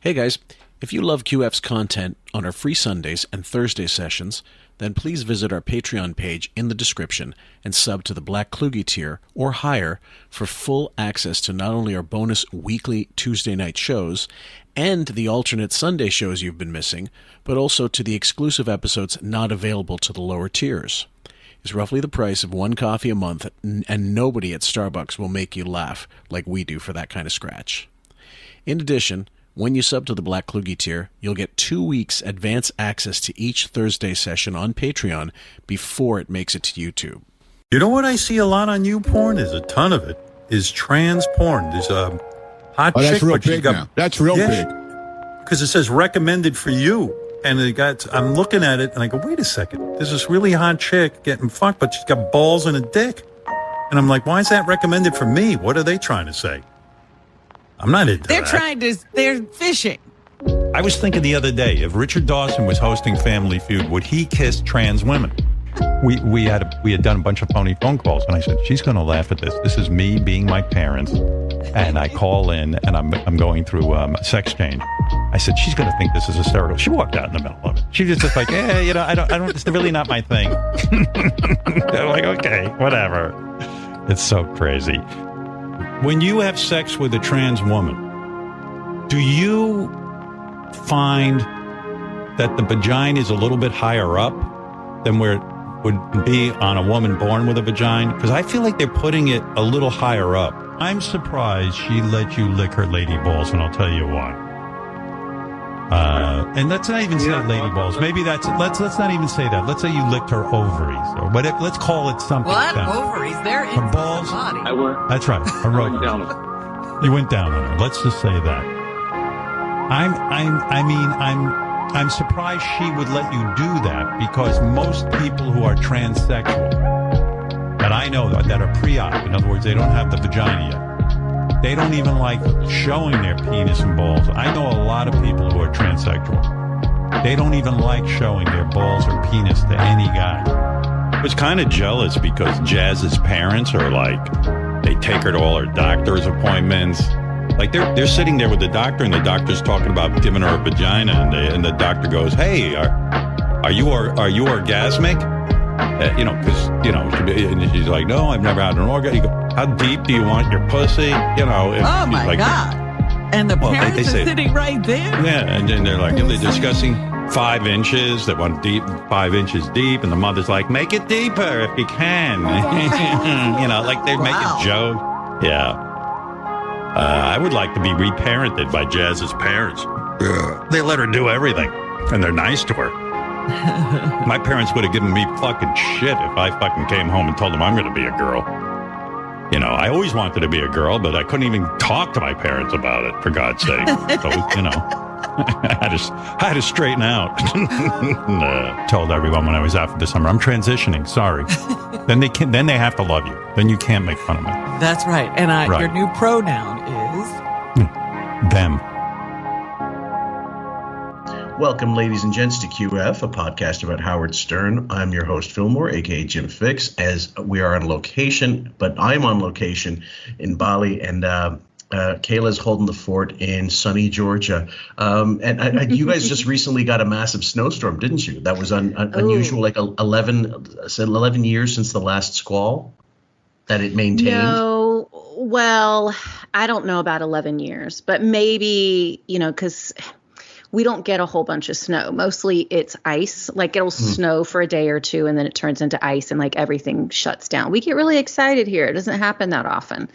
Hey guys, if you love QF's content on our free Sundays and Thursday sessions, then please visit our Patreon page in the description and sub to the Black Kluge tier or higher for full access to not only our bonus weekly Tuesday night shows and the alternate Sunday shows you've been missing, but also to the exclusive episodes not available to the lower tiers. It's roughly the price of one coffee a month, and nobody at Starbucks will make you laugh like we do for that kind of scratch. In addition, when you sub to the Black Kluge tier, you'll get 2 weeks advance access to each Thursday session on Patreon before it makes it to YouTube. You know what I see a lot on YouPorn? There's a ton of it. Is trans porn. There's a hot chick. That's real big now. That's real big. Because it says recommended for you. And I'm looking at it and I go, wait a second. There's this really hot chick getting fucked, but she's got balls and a dick. And I'm like, why is that recommended for me? What are they trying to say? I'm not into that. They're fishing. I was thinking the other day, if Richard Dawson was hosting Family Feud, would he kiss trans women? We had done a bunch of phony phone calls, and I said, she's going to laugh at this. This is me being my parents, and I call in, and I'm going through a sex change. I said, she's going to think this is hysterical. She walked out in the middle of it. She was just like, I don't. It's really not my thing. I'm like, okay, whatever. It's so crazy. When you have sex with a trans woman, do you find that the vagina is a little bit higher up than where it would be on a woman born with a vagina? Because I feel like they're putting it a little higher up. I'm surprised she let you lick her lady balls, and I'll tell you why. And let's not even say lady balls. Maybe let's not even say that. Let's say you licked her ovaries, or whatever. Let's call it something. What? Ovaries? They're in her balls. The body. That's right. Her ovaries. You went down on her. Let's just say that. I'm surprised she would let you do that, because most people who are transsexual that I know that are pre-op, in other words, they don't have the vagina yet, they don't even like showing their penis and balls. I know a lot of people who are transsexual. They don't even like showing their balls or penis to any guy. I was kind of jealous because Jazz's parents are like, they take her to all her doctor's appointments. Like they're sitting there with the doctor, and the doctor's talking about giving her a vagina, and the doctor goes, "Hey, are you orgasmic?" And she's like, "No, I've never had an orgasm." You go, "How deep do you want your pussy?" Oh my God! And the parents are sitting right there. Yeah, and then they're discussing 5 inches. They want 5 inches deep, and the mother's like, "Make it deeper if you can." They make a joke. Yeah. I would like to be reparented by Jazz's parents. They let her do everything, and they're nice to her. My parents would have given me fucking shit if I fucking came home and told them I'm going to be a girl. I always wanted to be a girl, but I couldn't even talk to my parents about it, for God's sake. So, I had to straighten out. Told everyone when I was out for the summer, I'm transitioning, sorry. Then they have to love you. Then you can't make fun of me. That's right. And your new pronoun is? Them. Welcome, ladies and gents, to QF, a podcast about Howard Stern. I'm your host, Fillmore, a.k.a. Jim Fix, as we are on location, but I'm on location in Bali, and Kayla's holding the fort in sunny Georgia. And you guys just recently got a massive snowstorm, didn't you? That was unusual, like 11 years since the last squall that it maintained. No, well, I don't know about 11 years, but maybe, because we don't get a whole bunch of snow. Mostly it's ice. Like it'll snow for a day or two, and then it turns into ice, and like everything shuts down. We get really excited here. It doesn't happen that often.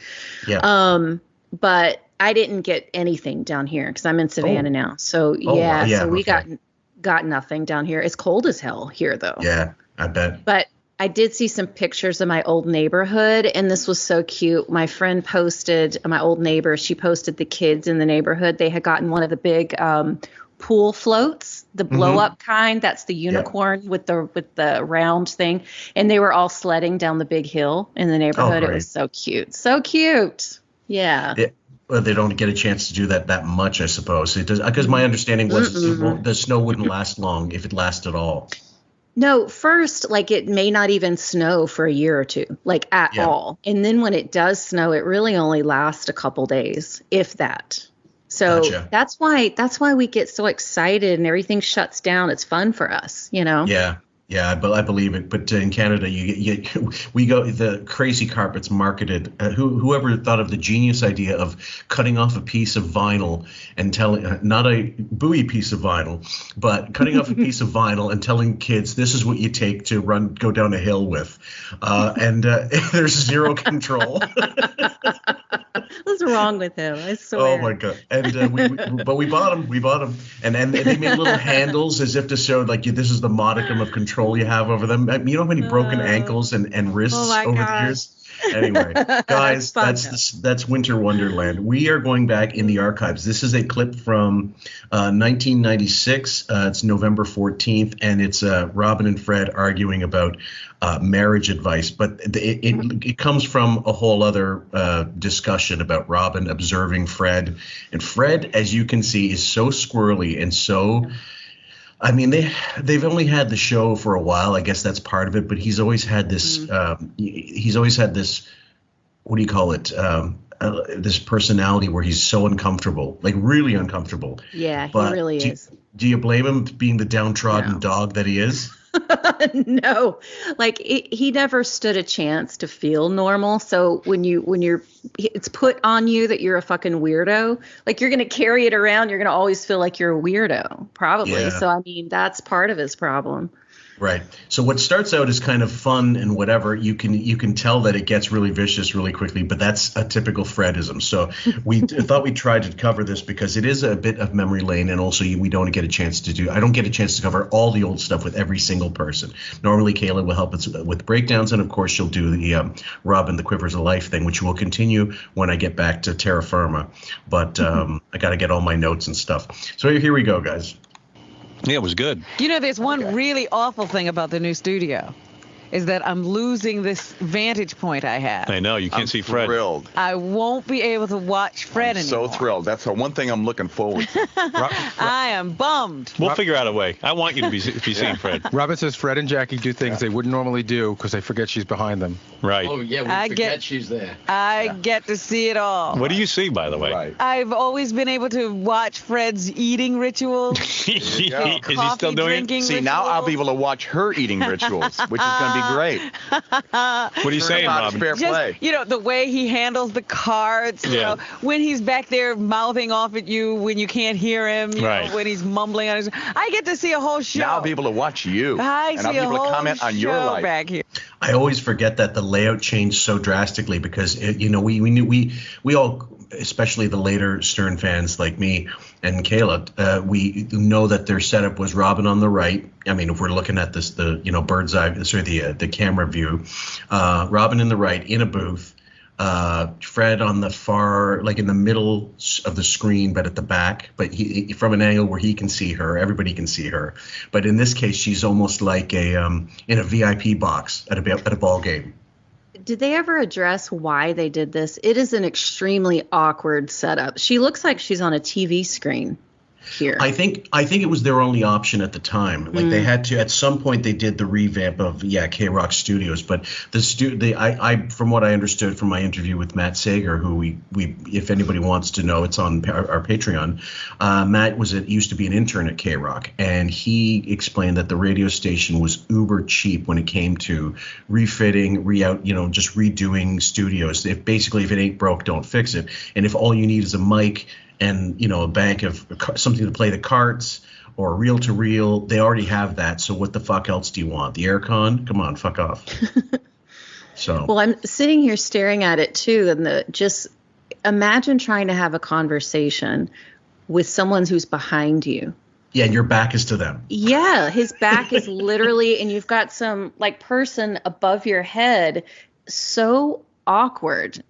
Yeah. But I didn't get anything down here because I'm in Savannah now. So we got nothing down here. It's cold as hell here though. Yeah, I bet. But I did see some pictures of my old neighborhood, and this was so cute. My friend posted, my old neighbor, she posted the kids in the neighborhood. They had gotten one of the big pool floats, the blow up kind. That's the unicorn with the round thing. And they were all sledding down the big hill in the neighborhood. It was so cute. So cute. Yeah. Well, they don't get a chance to do that much, I suppose. It does, because my understanding was the snow wouldn't last long, if it lasts at all. No, first, like it may not even snow for a year or two, like at all. And then when it does snow, it really only lasts a couple days, if that. So Gotcha. that's why we get so excited and everything shuts down. It's fun for us, you know? Yeah, but I believe it. But in Canada, we go the crazy carpets marketed. Whoever thought of the genius idea of cutting off a piece of vinyl and telling, not a buoy piece of vinyl, but cutting off a piece of vinyl and telling kids this is what you take to go down a hill with, and there's zero control. What's wrong with him? I swear. Oh my god! And we bought them, and they made little handles as if to show like this is the modicum of control you have over them. You know how many broken ankles and wrists over the years. Anyway, guys, that's Winter Wonderland. We are going back in the archives. This is a clip from 1996. It's November 14th, and it's Robin and Fred arguing about marriage advice. But it comes from a whole other discussion about Robin observing Fred. And Fred, as you can see, is so squirrely and so... I mean, they've only had the show for a while. I guess that's part of it. But he's always had this. He's always had this. What do you call it? This personality where he's so uncomfortable, like really uncomfortable. Yeah, but he really is. Do you blame him being the downtrodden dog that he is? No, like he never stood a chance to feel normal. So when it's put on you that you're a fucking weirdo, like you're going to carry it around. You're going to always feel like you're a weirdo, probably. Yeah. So, I mean, that's part of his problem. Right. So what starts out as kind of fun and whatever, you can tell that it gets really vicious really quickly, but that's a typical Fredism. So we thought we'd try to cover this because it is a bit of memory lane, and also I don't get a chance to cover all the old stuff with every single person. Normally Kayla will help us with breakdowns, and of course she'll do the Robin the Quivers of Life thing, which will continue when I get back to Terra Firma. But I got to get all my notes and stuff. So here we go, guys. Yeah, it was good. You know, there's one really awful thing about the new studio is that I'm losing this vantage point I have. I know, you can't see Fred. Thrilled. I won't be able to watch Fred anymore. So thrilled. That's the one thing I'm looking forward to. I am bummed. We'll figure out a way. I want you to be seeing Fred. Robin says Fred and Jackie do things they wouldn't normally do because they forget she's behind them. Right. Oh, yeah, we forget she's there. I get to see it all. What do you see, by the way? Right. I've always been able to watch Fred's eating rituals. Is he still doing it? See, now I'll be able to watch her eating rituals, which is going to be great. What are you saying, Robin? Fair play. You know, the way he handles the cards, you know, when he's back there mouthing off at you when you can't hear him, you know, when he's mumbling on his... I get to see a whole show. Now I'll be able to watch you. and I'll be able to comment on your life. Back here. I always forget that the layout changed so drastically because, we all, especially the later Stern fans like me and Kayla, we know that their setup was Robin on the right. I mean, if we're looking at this, bird's eye, the camera view, Robin in the right in a booth, Fred on the far, like in the middle of the screen, but at the back, but he from an angle where he can see her, everybody can see her. But in this case, she's almost like in a VIP box at a ball game. Did they ever address why they did this? It is an extremely awkward setup. She looks like she's on a TV screen here. I think it was their only option at the time. Like they had to, at some point they did the revamp of K-Rock Studios, but I from what I understood from my interview with Matt Sager, who we if anybody wants to know, it's on our Patreon. Matt used to be an intern at K-Rock, and he explained that the radio station was uber cheap when it came to refitting, just redoing studios. If it ain't broke, don't fix it. And if all you need is a mic and a bank of something to play the carts or reel to reel, they already have that. So what the fuck else do you want? The aircon? Come on, fuck off. So. Well, I'm sitting here staring at it too, and just imagine trying to have a conversation with someone who's behind you. Yeah, and your back is to them. Yeah, his back is literally, and you've got some person above your head. So awkward.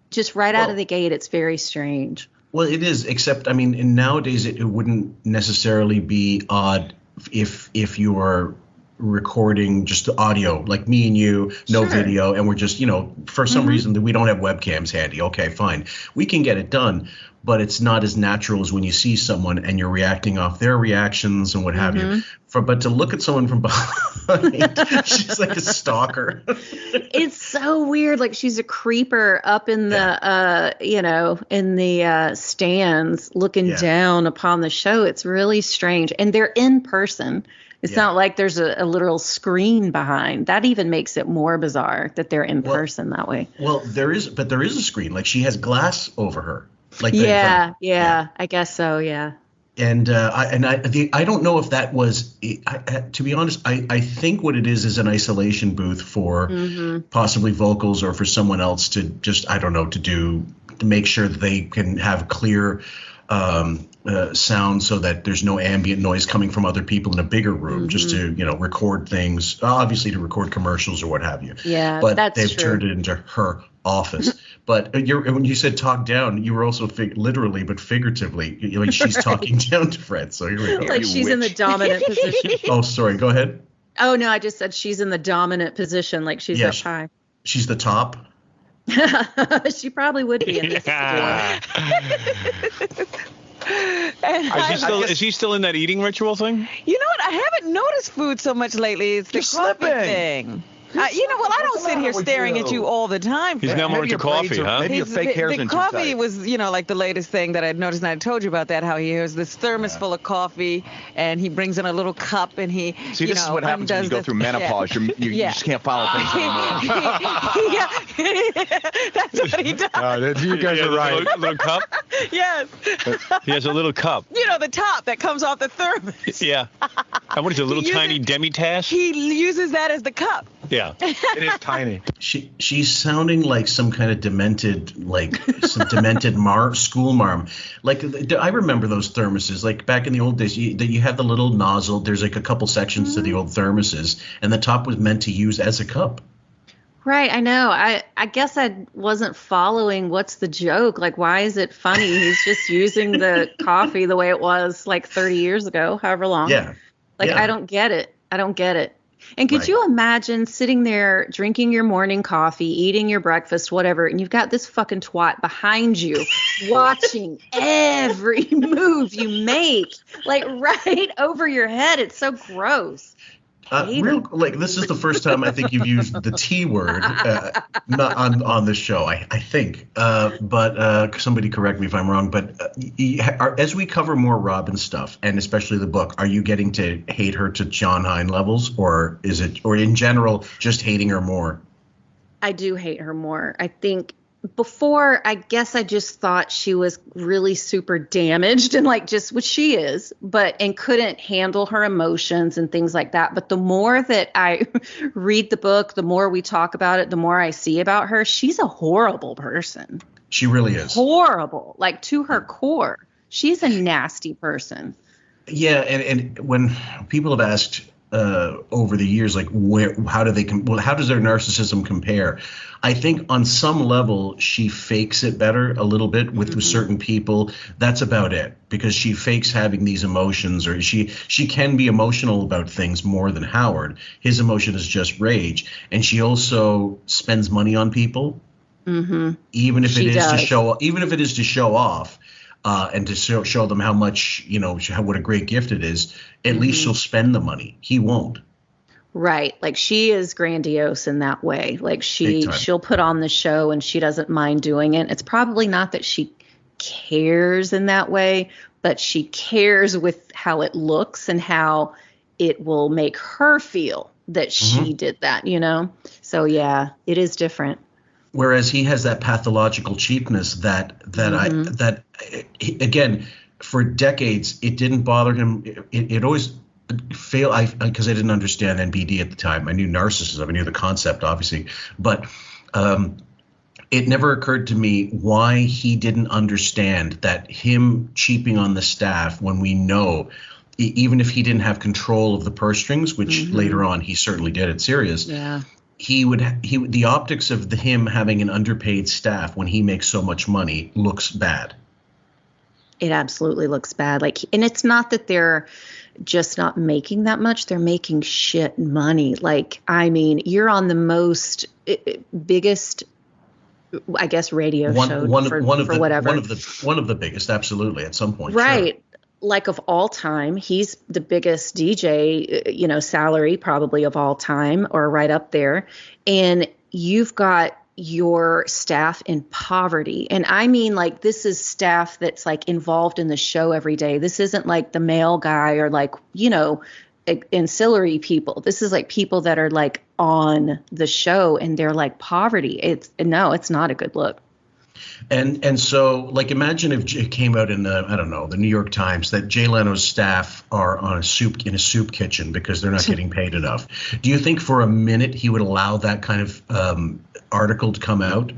Just right out of the gate, it's very strange. Well, it is, except, nowadays it wouldn't necessarily be odd if you are recording just the audio, like me and you, no video, and we're just, for some reason that we don't have webcams handy. Okay, fine. We can get it done, but it's not as natural as when you see someone and you're reacting off their reactions and what have you. But to look at someone from behind, she's like a stalker. It's so weird. Like she's a creeper up in the, in the stands looking down upon the show. It's really strange. And they're in person. It's not like there's a literal screen behind. That even makes it more bizarre that they're in person that way. Well, there is a screen. Like she has glass over her. Like I guess so. Yeah. And I don't know if that was, to be honest, I think what it is an isolation booth for possibly vocals or for someone else to just, I don't know, to make sure that they can have clear sound so that there's no ambient noise coming from other people in a bigger room, just to, record things, obviously to record commercials or what have you. Yeah, but they've turned it into her office. But when you said talk down, you were also literally, but figuratively, like she's talking down to Fred. So here we go. Like she's in the dominant position. Oh, sorry. Go ahead. Oh, no, I just said she's in the dominant position. Like she's up high. She's the top. She probably would be in this Is he still in that eating ritual thing? You know what? I haven't noticed food so much lately. It's the coffee thing. I don't sit here staring at you all the time. He's now more into coffee, huh? Maybe your fake hair's the into coffee was, like the latest thing that I noticed, and I told you about that, how he has this thermos full of coffee, and he brings in a little cup, and he, See, this is what happens when you go through menopause. You just can't follow things anymore. That's what he does. You guys are right. Little cup? Yes. He has a little cup. The top that comes off the thermos. Yeah. And what is it, a little tiny demi-tasse? He uses that as the cup. Yeah. It is tiny. She's sounding like some kind of demented school marm. Like I remember those thermoses. Like back in the old days, you had the little nozzle. There's like a couple sections to the old thermoses, and the top was meant to use as a cup. Right, I know. I guess I wasn't following what's the joke. Like, why is it funny? He's just using the coffee the way it was like 30 years ago, however long. Yeah. Like, I don't get it. And could you imagine sitting there drinking your morning coffee, eating your breakfast, whatever, and you've got this fucking twat behind you watching every move you make, like right over your head? It's so gross. This is the first time I think you've used the T word not on this show, I think. But somebody correct me if I'm wrong. But as we cover more Robin stuff, and especially the book, are you getting to hate her to John Hine levels, or is it, or in general, just hating her more? I do hate her more. I think before, I guess I just thought she was really super damaged and like just what she is, and couldn't handle her emotions and things like that. But the more that I read the book, the more we talk about it, the more I see about her. She's a horrible person. She really is. Horrible, like to her core. She's a nasty person. Yeah, and when people have asked over the years, like how does their narcissism compare? I think on some level she fakes it better a little bit with certain people. That's about it, because she fakes having these emotions, or she can be emotional about things more than Howard. His emotion is just rage, and she also spends money on people, even if it is to show off. And to show them how much, what a great gift it is, at least she'll spend the money. He won't. Right. Like she is grandiose in that way. Like she'll put on the show and she doesn't mind doing it. It's probably not that she cares in that way, but she cares with how it looks and how it will make her feel that she did that, So yeah, it is different. Whereas he has that pathological cheapness that again, for decades, it didn't bother him. It always failed, because I didn't understand NBD at the time. I knew narcissism. I knew the concept, obviously. But it never occurred to me why he didn't understand that him cheaping on the staff, when we know, even if he didn't have control of the purse strings, which later on he certainly did at Sirius. Yeah. The optics of him having an underpaid staff when he makes so much money looks bad. It absolutely looks bad. And it's not that they're just not making that much. They're making shit money. Like, I mean, you're on the most biggest, I guess, radio show for whatever. One of the biggest, absolutely, at some point. Right. Sure. Like of all time, he's the biggest DJ, salary probably of all time, or right up there. And you've got your staff in poverty. And I mean, like, this is staff that's like involved in the show every day. This isn't like the mail guy or like, ancillary people. This is like people that are like on the show, and they're like poverty. It's not a good look. And so, like, imagine if it came out in the New York Times that Jay Leno's staff are in a soup kitchen because they're not getting paid enough. Do you think for a minute he would allow that kind of article to come out?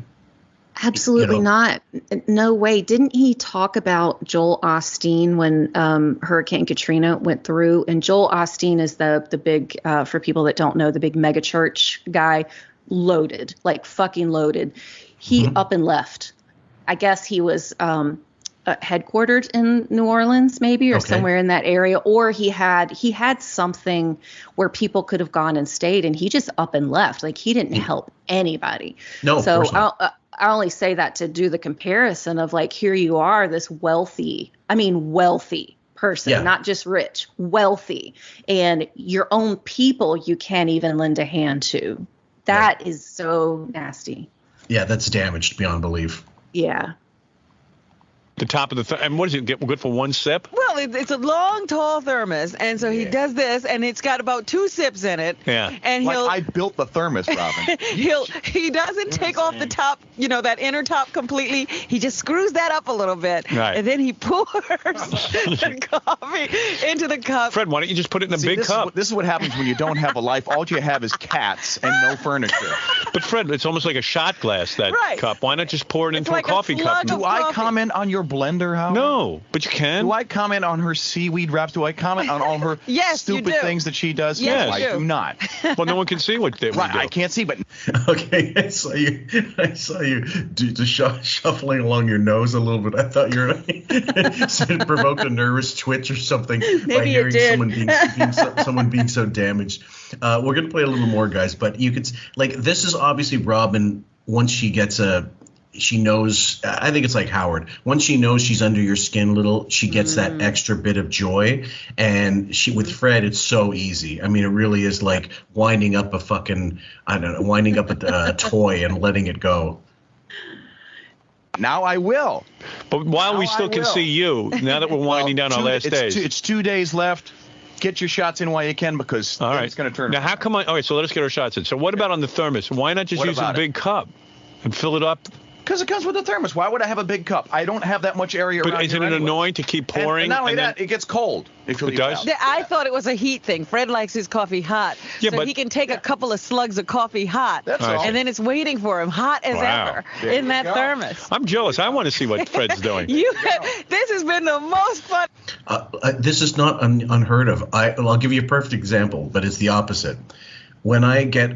Absolutely not. No way. Didn't he talk about Joel Osteen when Hurricane Katrina went through? And Joel Osteen is the big, for people that don't know, the big mega church guy, loaded, like fucking loaded. He up and left. I guess he was headquartered in New Orleans, maybe, or somewhere in that area, or he had something where people could have gone and stayed, and he just up and left. Like, he didn't help anybody. No, so of course not. I only say that to do the comparison of, like, here you are, this wealthy person, not just rich, wealthy, and your own people you can't even lend a hand to. That is so nasty. Yeah, that's damaged beyond belief. Yeah. The top of the and what does it get good for one sip? Well, it's a long, tall thermos, and so he does this, and it's got about 2 sips in it. Yeah. And I built the thermos, Robin. he doesn't take off the top, that inner top completely. He just screws that up a little bit, right. And then he pours the coffee into the cup. Fred, why don't you just put it in a big cup? This is what happens when you don't have a life. All you have is cats and no furniture. But Fred, it's almost like a shot glass, that cup. Why not just pour it into like a coffee cup? Do I comment on your blender, Howard? No, but you can. Do I comment on her seaweed wraps? Do I comment on all her stupid things that she does? Yes, no, I do not. Well, no one can see what they do. I can't see, but okay. I saw you shuffling along your nose a little bit. I thought you were provoked a nervous twitch or something by hearing someone being so damaged. We're gonna play a little more, guys, but you could this is obviously Robin. Once she gets she knows, I think it's like Howard. Once she knows she's under your skin a little, she gets that extra bit of joy. And with Fred, it's so easy. I mean, it really is like winding up a toy and letting it go. Now I will. But while we still can see you, now that we're winding down our last days. It's 2 days left. Get your shots in while you can, because it's going to turn. Now, how come all right, so let us get our shots in. So what about on the thermos? Why not just use a big cup and fill it up? Because it comes with a thermos. Why would I have a big cup? I don't have that much area around here. But isn't it annoying to keep pouring? And not only that, it gets cold. It does? I thought it was a heat thing. Fred likes his coffee hot. Yeah, so he can take a couple of slugs of coffee hot. That's all. And then it's waiting for him, hot as ever, in that thermos. I'm jealous. I want to see what Fred's doing. This has been the most fun. This is not unheard of. I'll give you a perfect example, but it's the opposite. When I go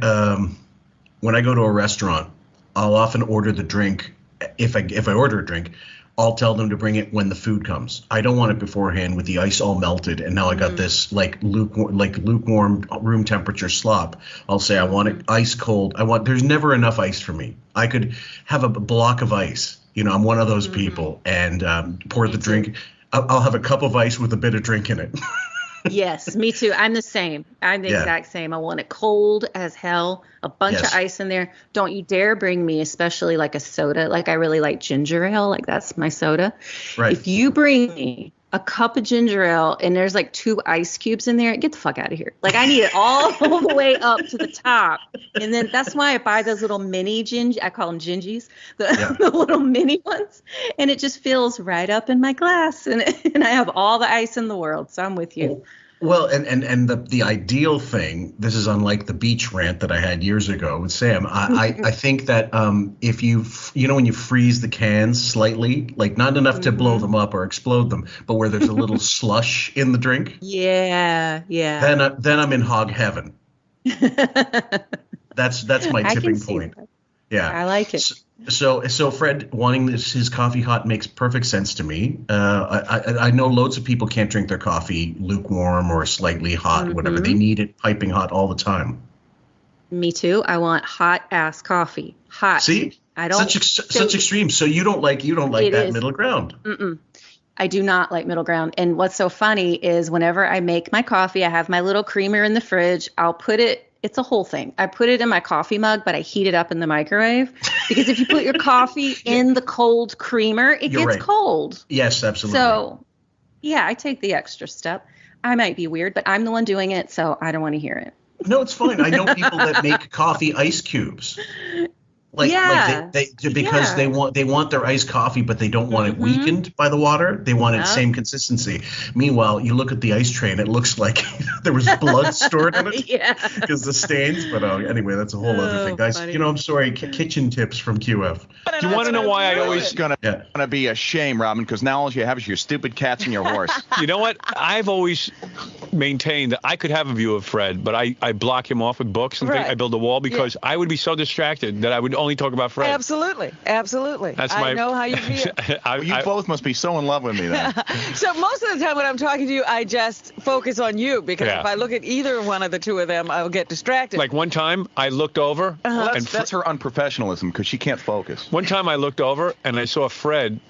to a restaurant, I'll often order the drink. If I order a drink, I'll tell them to bring it when the food comes. I don't want it beforehand with the ice all melted, and now I got this lukewarm room temperature slop. I'll say I want it ice cold. There's never enough ice for me. I could have a block of ice. I'm one of those people, and pour the drink. I'll have a cup of ice with a bit of drink in it. Yes, me too. I'm the same. I'm the exact same. I want it cold as hell, a bunch of ice in there. Don't you dare bring me, especially like a soda. Like, I really like ginger ale. Like, that's my soda. Right. If you bring me a cup of ginger ale and there's like 2 ice cubes in there, get the fuck out of here. Like, I need it all the way up to the top. And then that's why I buy those little mini I call them gingies, the little mini ones. And it just fills right up in my glass. And I have all the ice in the world. So I'm with you. Well, and the ideal thing, this is unlike the beach rant that I had years ago with Sam. I think that if when you freeze the cans slightly, like not enough to blow them up or explode them, but where there's a little slush in the drink. Yeah. Then I'm in hog heaven. That's my tipping point. Yeah, I like it. So Fred wanting his coffee hot makes perfect sense to me. I know loads of people can't drink their coffee lukewarm or slightly hot, whatever. They need it piping hot all the time. Me too. I want hot ass coffee. Hot. See, I don't such extremes. So you don't like that middle ground. I do not like middle ground. And what's so funny is whenever I make my coffee, I have my little creamer in the fridge. I'll put it. It's a whole thing. I put it in my coffee mug, but I heat it up in the microwave because if you put your coffee in the cold creamer, it gets cold. Yes, absolutely. So, yeah, I take the extra step. I might be weird, but I'm the one doing it, so I don't want to hear it. No, it's fine. I know people that make coffee ice cubes. Because they want their iced coffee, but they don't want it weakened by the water. They want it same consistency. Meanwhile, you look at the ice tray and it looks like there was blood stored in it because the stains. But anyway, that's a whole other thing, guys. Funny. I'm sorry. Kitchen tips from QF. Do you want to know why I always gonna be a shame, Robin? Because now all you have is your stupid cats and your horse. You know what? I've always maintained that I could have a view of Fred, but I block him off with books and things. I build a wall because I would be so distracted that I would only talk about Fred. Absolutely. I know how you feel. You both must be so in love with me then. So most of the time when I'm talking to you, I just focus on you because if I look at either one of the two of them, I'll get distracted. Like one time I looked over. Well, that's her unprofessionalism because she can't focus. One time I looked over and I saw Fred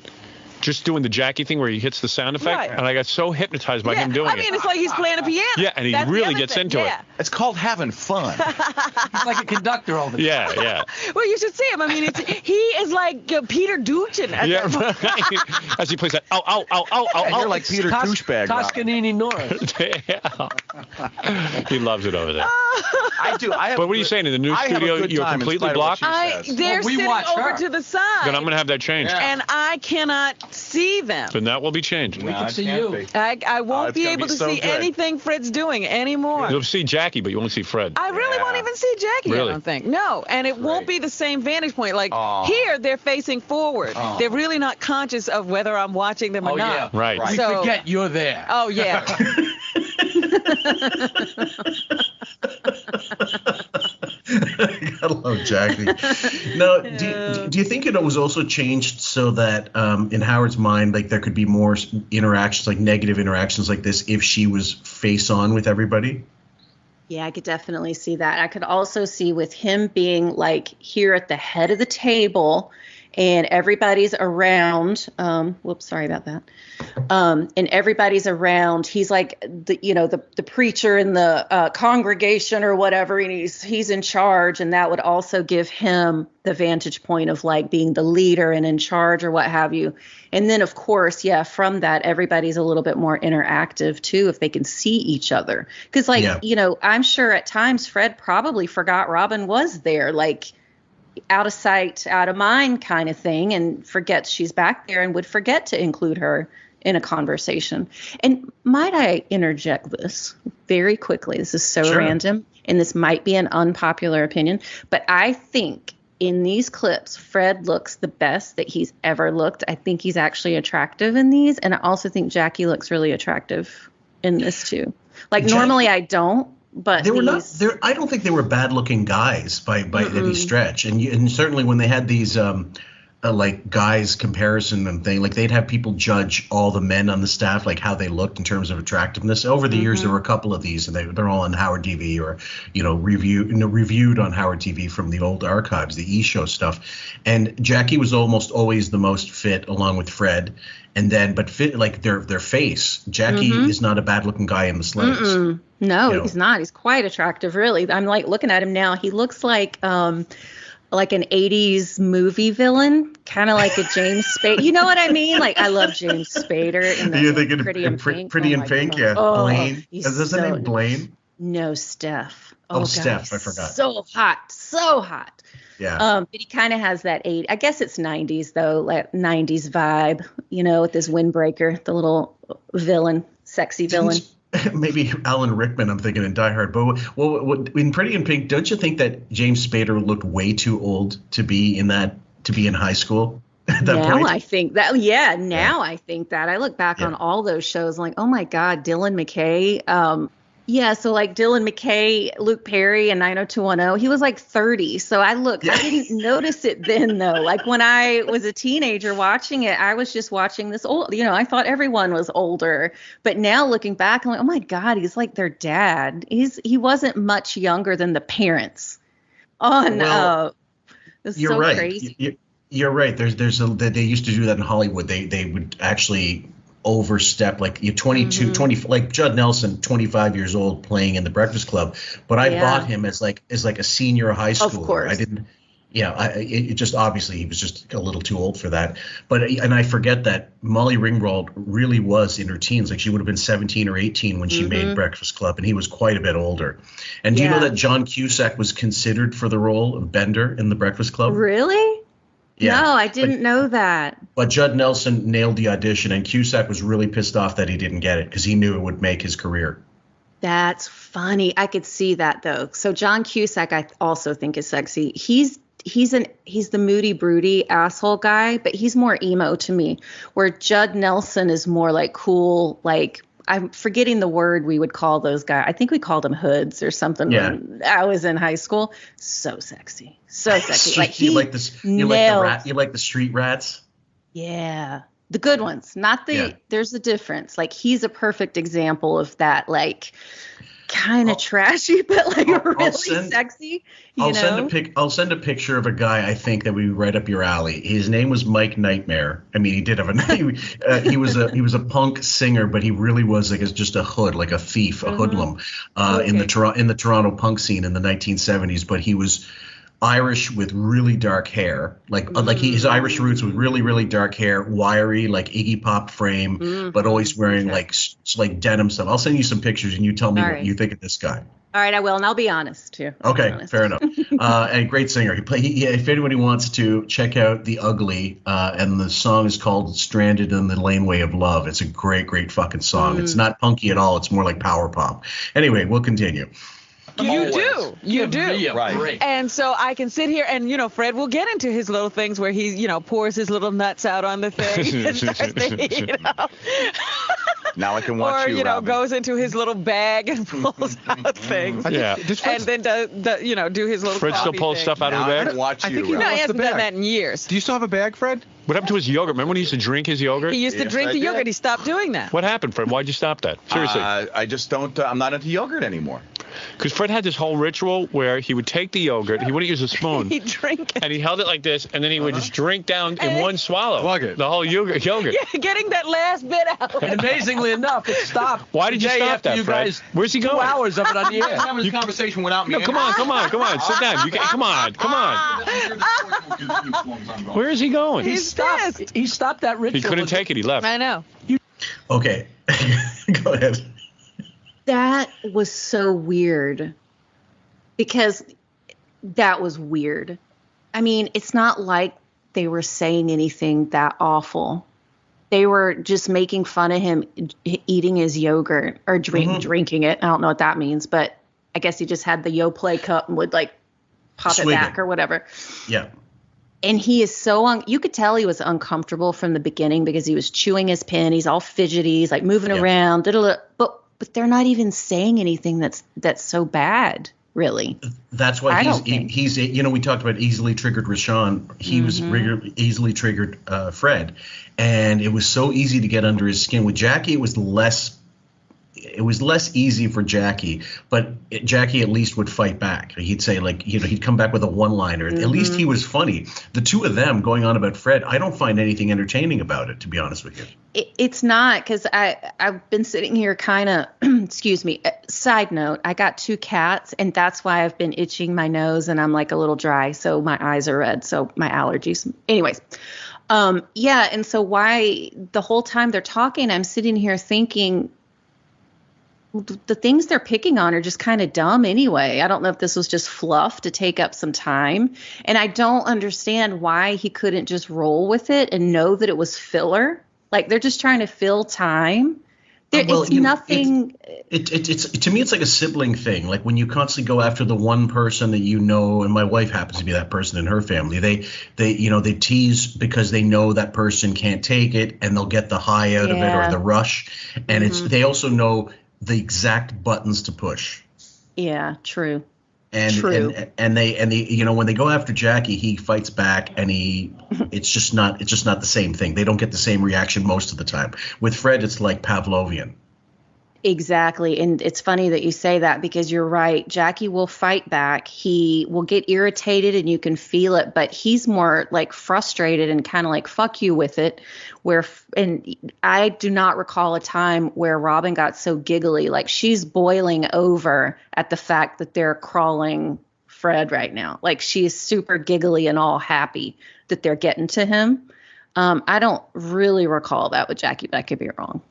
just doing the Jackie thing where he hits the sound effect, and I got so hypnotized by him doing it. I mean, it's like he's playing a piano. Yeah, and he really gets into it. It's called having fun. He's like a conductor all the time. Yeah. Well, you should see him. I mean, he is like Peter Duchin. As he plays that, ow. You're like Peter Douchebag. Toscanini Norris. He loves it over there. I do. But what are you saying? In the new studio, you're completely blocked? They're sitting over to the side. Then I'm going to have that changed. And I cannot see them. Then that will be changed. We can see you. I won't be able to see anything Fred's doing anymore. You'll see Jackie, but you won't see Fred. I really won't even see Jackie, I don't think. No, and it won't be the same vantage point. Like here, they're facing forward. They're really not conscious of whether I'm watching them or not. Yeah. Right. We forget you're there. Oh, yeah. Gotta love Jackie. Now, do you think it was also changed so that in Howard's mind, like there could be more interactions, like negative interactions like this, if she was face on with everybody? Yeah, I could definitely see that. I could also see with him being like here at the head of the table and everybody's around. Whoops, sorry about that. And everybody's around. He's like the preacher in the congregation or whatever, and he's in charge, and that would also give him the vantage point of like being the leader and in charge or what have you. And then of course, from that, everybody's a little bit more interactive too if they can see each other. Because I'm sure at times Fred probably forgot Robin was there, like out of sight, out of mind kind of thing, and forgets she's back there and would forget to include her in a conversation. And might I interject this very quickly? This is so random, and this might be an unpopular opinion, but I think in these clips, Fred looks the best that he's ever looked. I think he's actually attractive in these, and I also think Jackie looks really attractive in this too. Like normally I don't. But they were not. I don't think they were bad-looking guys by any stretch. And certainly when they had these like guys comparison and thing, like they'd have people judge all the men on the staff, like how they looked in terms of attractiveness. Over the years, there were a couple of these, and they're all on Howard TV or reviewed on Howard TV from the old archives, the E-show stuff. And Jackie was almost always the most fit, along with Fred. And then, but fit, like their face, Jackie is not a bad-looking guy in the slightest. No, he's not. He's quite attractive, really. I'm like looking at him now. He looks like an 80s movie villain, kind of like a James Spader. You know what I mean? Like I love James Spader. You're thinking Pretty in Pink? Pretty in Pink, yeah. Oh, Blaine. Is his name Blaine? No, Steph. Oh, Steph. I forgot. So hot. Yeah. But he kind of has that I guess it's 90s though, like 90s vibe, with this windbreaker, the little villain, sexy villain. Maybe Alan Rickman, I'm thinking in Die Hard. But in Pretty in Pink, don't you think that James Spader looked way too old to be in high school at that point? I think that. Yeah, now I think that. I look back on all those shows like, oh my God, Dylan McKay. Yeah, so like Dylan McKay, Luke Perry, and 90210, he was like 30. So I didn't notice it then, though. Like when I was a teenager watching it, I was just watching this old, I thought everyone was older. But now looking back, I'm like, oh my God, he's like their dad. He wasn't much younger than the parents on, it's you're so right. crazy. You're right. They used to do that in Hollywood. They would actually overstep, like 22 20, like Judd Nelson, 25 years old, playing in The Breakfast Club, but I bought him as like a senior high schooler. Of course. I didn't. It just obviously he was just a little too old for that. And I forget that Molly Ringwald really was in her teens. Like she would have been 17 or 18 when she made Breakfast Club, and he was quite a bit older. And do you know that John Cusack was considered for the role of Bender in The Breakfast Club? Really? Yeah. No, I didn't know that. But Judd Nelson nailed the audition, and Cusack was really pissed off that he didn't get it because he knew it would make his career. That's funny. I could see that, though. So John Cusack, I also think is sexy. He's the moody, broody asshole guy, but he's more emo to me. Where Judd Nelson is more like cool, like I'm forgetting the word we would call those guys. I think we called them hoods or something when I was in high school. So sexy. So sexy. Like you like the street rats? Yeah. The good ones. Not the there's a difference. Like he's a perfect example of that, like kind of trashy, but like really sexy. I'll send a picture of a guy I think that would be right up your alley. His name was Mike Nightmare. I mean, he did have a name. He was a punk singer, but he really was like just a hood, like a thief, a hoodlum, in the Toronto punk scene in the 1970s. But he was Irish with really dark hair, his Irish roots with really, really dark hair, wiry, like Iggy Pop frame, but always wearing like denim stuff. I'll send you some pictures and you tell me what you think of this guy. All right, I will, and I'll be honest too. Okay, fair enough. And a great singer. If anybody wants to check out The Ugly, and the song is called "Stranded in the Laneway of Love." It's a great, great fucking song. It's not punky at all. It's more like power pop. Anyway, we'll continue. You do. Right. And so I can sit here and, Fred will get into his little things where he, pours his little nuts out on the thing. And starts to, Now I can watch or, goes into his little bag and pulls out things. Yeah. And then do his little Fred still pulls stuff out of the bag? I can watch you. He hasn't done that in years. Do you still have a bag, Fred? What happened to his yogurt? Remember when he used to drink his yogurt? He used to drink the yogurt. He stopped doing that. What happened, Fred? Why'd you stop that? Seriously. I just don't. I'm not into yogurt anymore. Because Fred had this whole ritual where he would take the yogurt, he wouldn't use a spoon. He'd drink it. And he held it like this, and then he would just drink down in one swallow. Plug it. The whole yogurt. Yeah, getting that last bit out. And amazingly enough, it stopped. Why did you stop that, Fred? Where's he going? 2 hours of it on the air. Having this conversation without me. No, come on. Sit down. Come on. Where is he going? He stopped that ritual. He couldn't take it. He left. I know. Okay. Go ahead. That was so weird. Because that was weird. I mean, it's not like they were saying anything that awful. They were just making fun of him eating his yogurt or drinking it. I don't know what that means, but I guess he just had the Yoplait cup and would like pop it back or whatever. Yeah. And he is so you could tell he was uncomfortable from the beginning because he was chewing his pen. He's all fidgety. He's like moving around. But they're not even saying anything that's so bad. Really, that's why he's we talked about easily triggered Rashawn. He was easily triggered Fred, and it was so easy to get under his skin. With Jackie, it was less easy for Jackie, but Jackie at least would fight back. He'd say he'd come back with a one-liner. At least he was funny. The two of them going on about Fred, I don't find anything entertaining about it, to be honest with you. It's not, because I've been sitting here kind of, excuse me, side note, I got 2 cats, and that's why I've been itching my nose, and I'm like a little dry, so my eyes are red, so my allergies. Anyways, and so why the whole time they're talking, I'm sitting here thinking, the things they're picking on are just kind of dumb anyway. I don't know if this was just fluff to take up some time. And I don't understand why he couldn't just roll with it and know that it was filler. Like they're just trying to fill time. It's nothing. It's to me, it's like a sibling thing. Like when you constantly go after the one person that you know, and my wife happens to be that person in her family. They tease because they know that person can't take it, and they'll get the high out of it or the rush. And they also know the exact buttons to push. Yeah, true. And they you know, when they go after Jackie, he fights back, and it's just not the same thing. They don't get the same reaction most of the time. With Fred, it's like Pavlovian. Exactly. And it's funny that you say that, because you're right. Jackie will fight back. He will get irritated and you can feel it, but he's more like frustrated and kind of like fuck you with it. And I do not recall a time where Robin got so giggly. Like, she's boiling over at the fact that they're crawling Fred right now. Like, she is super giggly and all happy that they're getting to him. I don't really recall that with Jackie, but I could be wrong.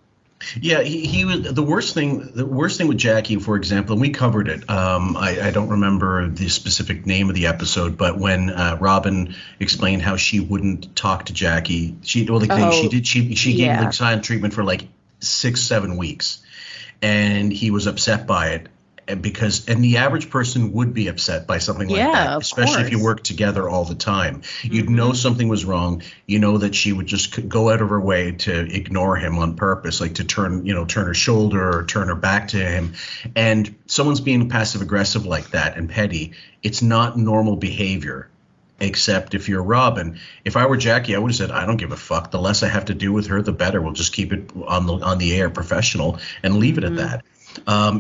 Yeah, he was the worst thing with Jackie, for example, and we covered it. I don't remember the specific name of the episode, but when Robin explained how she wouldn't talk to Jackie, she gave like silent treatment for like 6-7 weeks, and he was upset by it. Because the average person would be upset by something like that, especially if you work together all the time. You'd know something was wrong. You know that she would just go out of her way to ignore him on purpose, like to turn her shoulder or turn her back to him. And someone's being passive aggressive like that and petty. It's not normal behavior. Except if you're Robin. If I were Jackie, I would have said, I don't give a fuck. The less I have to do with her, the better. We'll just keep it on the air, professional, and leave it at that.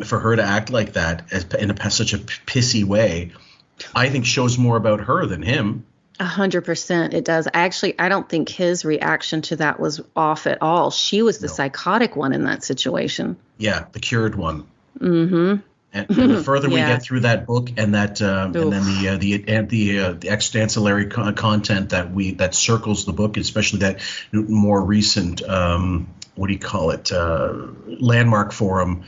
For her to act like that in such a pissy way, I think shows more about her than him. 100% it does. Actually, I don't think his reaction to that was off at all. She was the psychotic one in that situation. Yeah, the cured one. Mm-hmm. And the further we get through that book, and that, and then the extra content that circles the book, especially that more recent, landmark forum.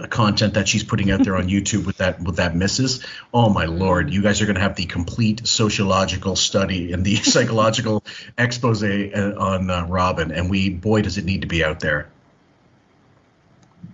Content that she's putting out there on YouTube with that missus. Oh my Lord, you guys are going to have the complete sociological study and the psychological expose on Robin, and boy does it need to be out there.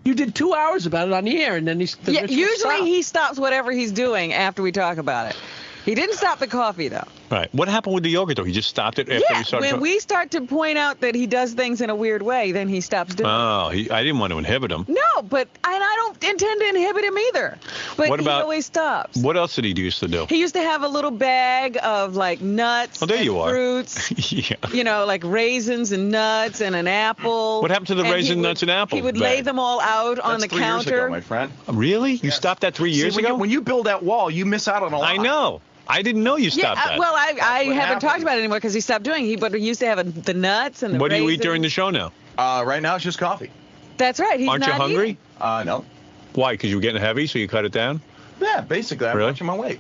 You did 2 hours about it on the air, and then usually he stops whatever he's doing after we talk about it. He didn't stop the coffee, though. Right. What happened with the yogurt, though? He just stopped it after we started? When we start to point out that he does things in a weird way, then he stops doing it. Oh, I didn't want to inhibit him. No, but I don't intend to inhibit him either. But he always stops. What else did he used to do? He used to have a little bag of, like, nuts and fruits. Yeah. You know, like raisins and nuts and an apple. What happened to the raisin, nuts, and apple? He would lay them all out on the counter. 3 years ago, my friend. Really? You stopped that 3 years ago? When you build that wall, you miss out on a lot. I know. I didn't know you stopped that. Well, I haven't talked about it anymore because he stopped doing it. But he used to have the nuts and the What raisins. do you eat during the show now? Right now, it's just coffee. That's right. He's Aren't you hungry? No. Why? Because you were getting heavy, so you cut it down? Yeah, basically. I'm watching my weight.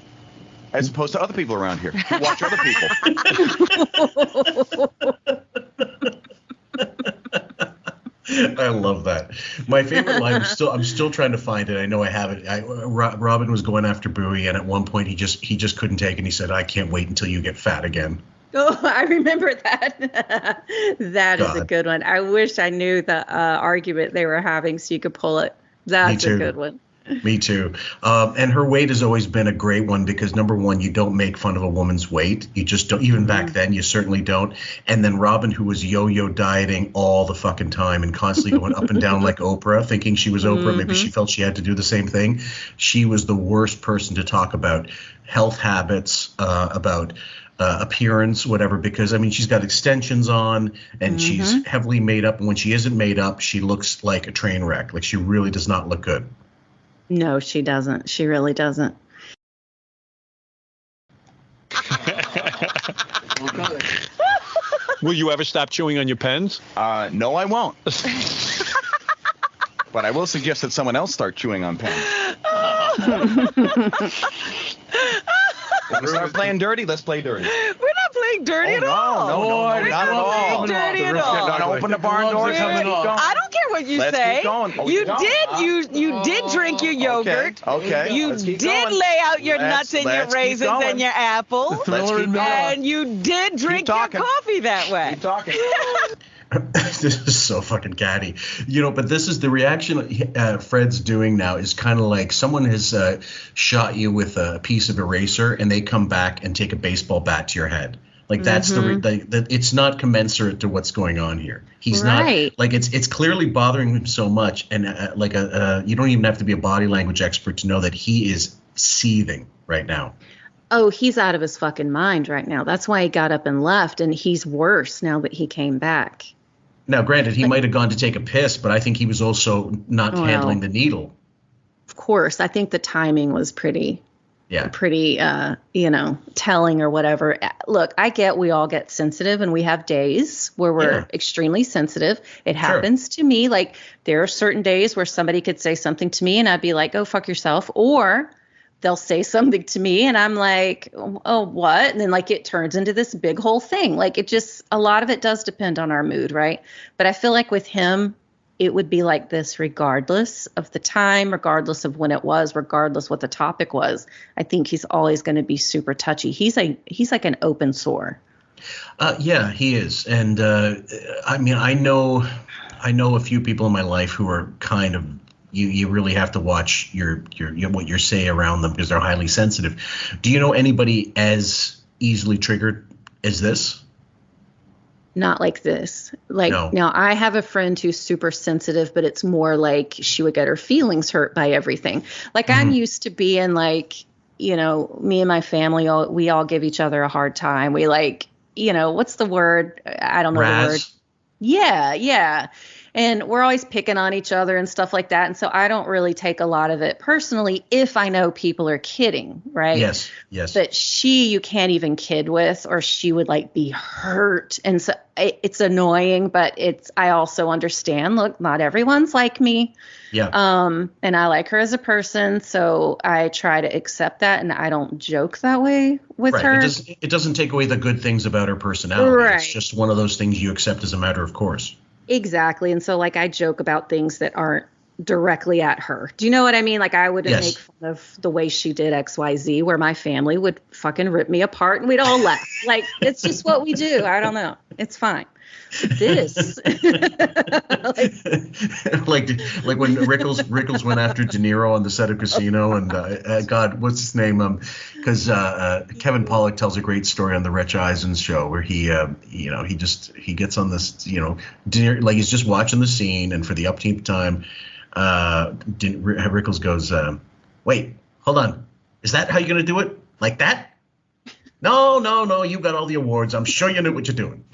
As opposed to other people around here who watch other people. I love that. My favorite line, I'm still trying to find it. I know I have it. Robin was going after Bowie, and at one point he just couldn't take it, and he said, I can't wait until you get fat again. Oh, I remember that. That is a good one. I wish I knew the argument they were having so you could pull it. That's a good one. Me too. And her weight has always been a great one because, number one, you don't make fun of a woman's weight. You just don't. Even back then, you certainly don't. And then Robin, who was yo-yo dieting all the fucking time and constantly going up and down like Oprah, thinking she was Oprah. Maybe she felt she had to do the same thing. She was the worst person to talk about health habits, about appearance, whatever, because, I mean, she's got extensions on and she's heavily made up. And when she isn't made up, she looks like a train wreck. Like, she really does not look good. No, she doesn't. She really doesn't. Will you ever stop chewing on your pens? No, I won't. But I will suggest that someone else start chewing on pens. Want to start playing dirty? Let's play dirty. We're not playing dirty at all. No, not at all. Dirty at all. Open the barn doors. I don't care what you say. Keep going. You did drink your yogurt. Okay. You did lay out your nuts and your raisins and your apple. And you did drink your coffee that way. Keep talking. This is so fucking catty, but this is the reaction Fred's doing now is kind of like someone has shot you with a piece of eraser and they come back and take a baseball bat to your head. Like that's the it's not commensurate to what's going on here. He's not like it's clearly bothering him so much, and you don't even have to be a body language expert to know that he is seething right now. Oh, he's out of his fucking mind right now. That's why he got up and left, and he's worse now that he came back. Now, granted, he might have gone to take a piss, but I think he was also not handling the needle. Of course, I think the timing was pretty telling or whatever. Look, I get we all get sensitive, and we have days where we're extremely sensitive. It happens to me. Like, there are certain days where somebody could say something to me and I'd be like, go fuck yourself. Or they'll say something to me and I'm like, oh, what? And then like it turns into this big whole thing. Like, it just, a lot of it does depend on our mood, right? But I feel like with him, it would be like this regardless of the time, regardless of when it was, regardless what the topic was. I think he's always going to be super touchy. He's like an open sore. Yeah, he is. And I mean, I know a few people in my life who are kind of, you really have to watch your what you say around them because they're highly sensitive. Do you know anybody as easily triggered as this? Not like this. Like, no. Now I have a friend who's super sensitive, but it's more like she would get her feelings hurt by everything. Like, I'm used to being like, you know, me and my family, we all give each other a hard time. We like, you know, what's the word? I don't know the word. Yeah. And we're always picking on each other and stuff like that. And so I don't really take a lot of it personally if I know people are kidding, right? Yes. But you can't even kid with, or she would like be hurt. And so it's annoying, but I also understand, look, not everyone's like me. Yeah. And I like her as a person. So I try to accept that, and I don't joke that way with her. It doesn't take away the good things about her personality. Right. It's just one of those things you accept as a matter of course. Exactly. And so like I joke about things that aren't directly at her. Do you know what I mean? Like, I wouldn't make fun of the way she did XYZ, where my family would fucking rip me apart and we'd all laugh. Like, it's just what we do. I don't know. It's fine. This like when Rickles went after De Niro on the set of Casino, and God, what's his name? Because Kevin Pollak tells a great story on the Rich Eisen show where he gets on this, you know, like he's just watching the scene, and for the upteenth time, Rickles goes, "Wait, hold on, is that how you're gonna do it? Like that? No, you got all the awards. I'm sure you knew what you're doing."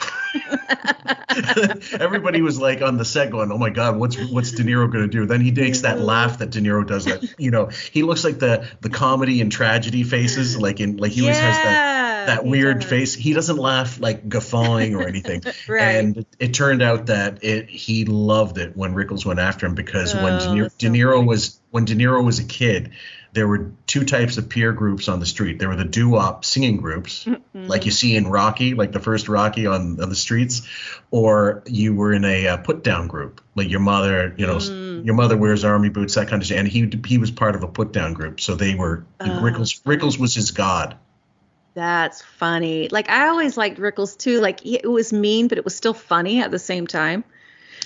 Everybody was like on the set going, "Oh my God, what's De Niro going to do?" Then he takes that laugh that De Niro does. That, you know, he looks like the comedy and tragedy faces, like he always has that weird face. He doesn't laugh like guffawing or anything. Right. And it turned out that he loved it when Rickles went after him, because when De Niro was a kid, there were two types of peer groups on the street. There were the doo-wop singing groups, like you see in Rocky, like the first Rocky on the streets, or you were in a put-down group, like your mother, you know, your mother wears army boots, that kind of thing. And he was part of a put-down group, so they were Rickles was his god. That's funny. Like, I always liked Rickles too. Like, it was mean, but it was still funny at the same time.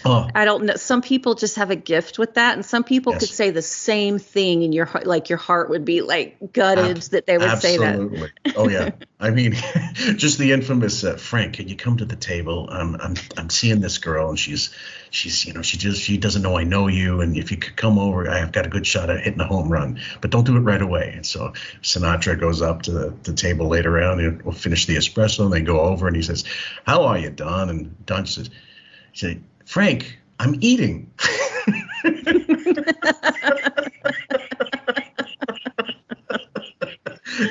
Oh. I don't know. Some people just have a gift with that, and some people could say the same thing, and your heart would be like gutted that they would say that. Absolutely. Oh yeah. I mean, just the infamous Frank, can you come to the table? I'm seeing this girl, and she's you know, she doesn't know I know you, and if you could come over, I've got a good shot at hitting a home run, but don't do it right away. And so Sinatra goes up to the table later on, and we'll finish the espresso, and they go over, and he says, "How are you, Don?" And Don says, "Frank, I'm eating."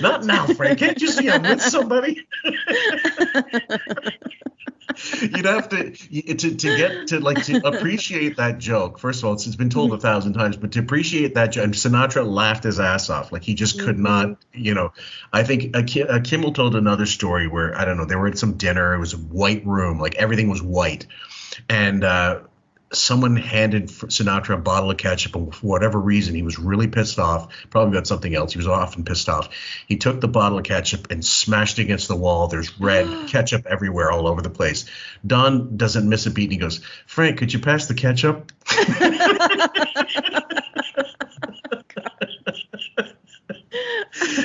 Not now, Frank. Can't you see I'm with somebody? You'd have to appreciate that joke. First of all, it's been told 1,000 times, but to appreciate that joke, and Sinatra laughed his ass off. Like, he just could not, you know. I think Kimmel told another story where, I don't know, they were at some dinner. It was a white room, like everything was white. And someone handed Sinatra a bottle of ketchup, and for whatever reason, he was really pissed off, probably about something else. He was often pissed off. He took the bottle of ketchup and smashed it against the wall. There's red ketchup everywhere, all over the place. Don doesn't miss a beat, and he goes, "Frank, could you pass the ketchup?"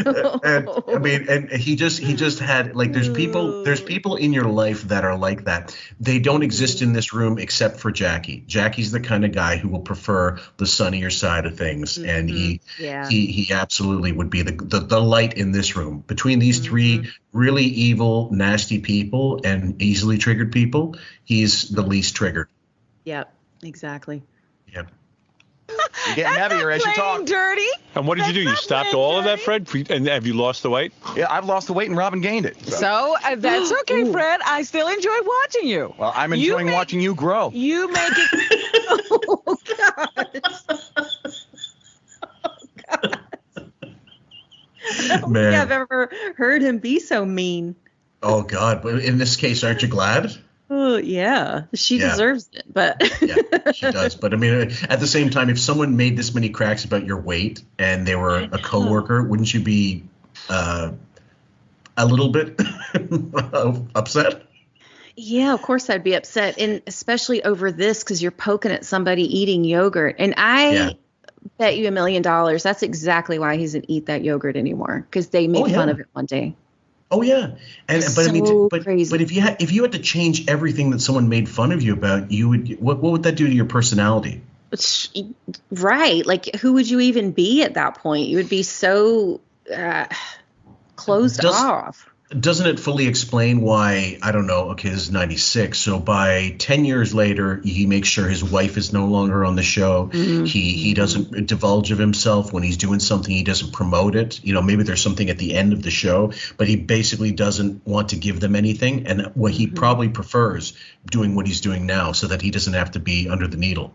And he just had, like, there's people in your life that are like that. They don't exist in this room except for Jackie. Jackie's the kind of guy who will prefer the sunnier side of things, and he absolutely would be the light in this room. Between these three really evil, nasty people and easily triggered people, he's the least triggered. Yep, exactly. Yep. You're getting heavier as you talk. Dirty. And what did you do? You stopped all of that, Fred? And have you lost the weight? Yeah, I've lost the weight and Robin gained it. So that's okay, Fred. I still enjoy watching you. Well, I'm enjoying watching you grow. You make it. Oh, God. I don't think I've ever heard him be so mean. Oh, God. But in this case, aren't you glad? Oh, yeah. She deserves it, but. Yeah, she does. But I mean, at the same time, if someone made this many cracks about your weight and they were a coworker, wouldn't you be a little bit upset? Yeah, of course I'd be upset, and especially over this because you're poking at somebody eating yogurt. And I bet you $1 million that's exactly why he doesn't eat that yogurt anymore, because they made fun of it one day. Oh yeah, but crazy. But if you had to change everything that someone made fun of you about, you would what would that do to your personality? Right, like who would you even be at that point? You would be so closed off. Doesn't it fully explain why, I don't know, okay, this is 96, so by 10 years later, he makes sure his wife is no longer on the show. Mm-hmm. He doesn't divulge of himself. When he's doing something, he doesn't promote it. You know, maybe there's something at the end of the show, but he basically doesn't want to give them anything. And what he probably prefers doing what he's doing now so that he doesn't have to be under the needle.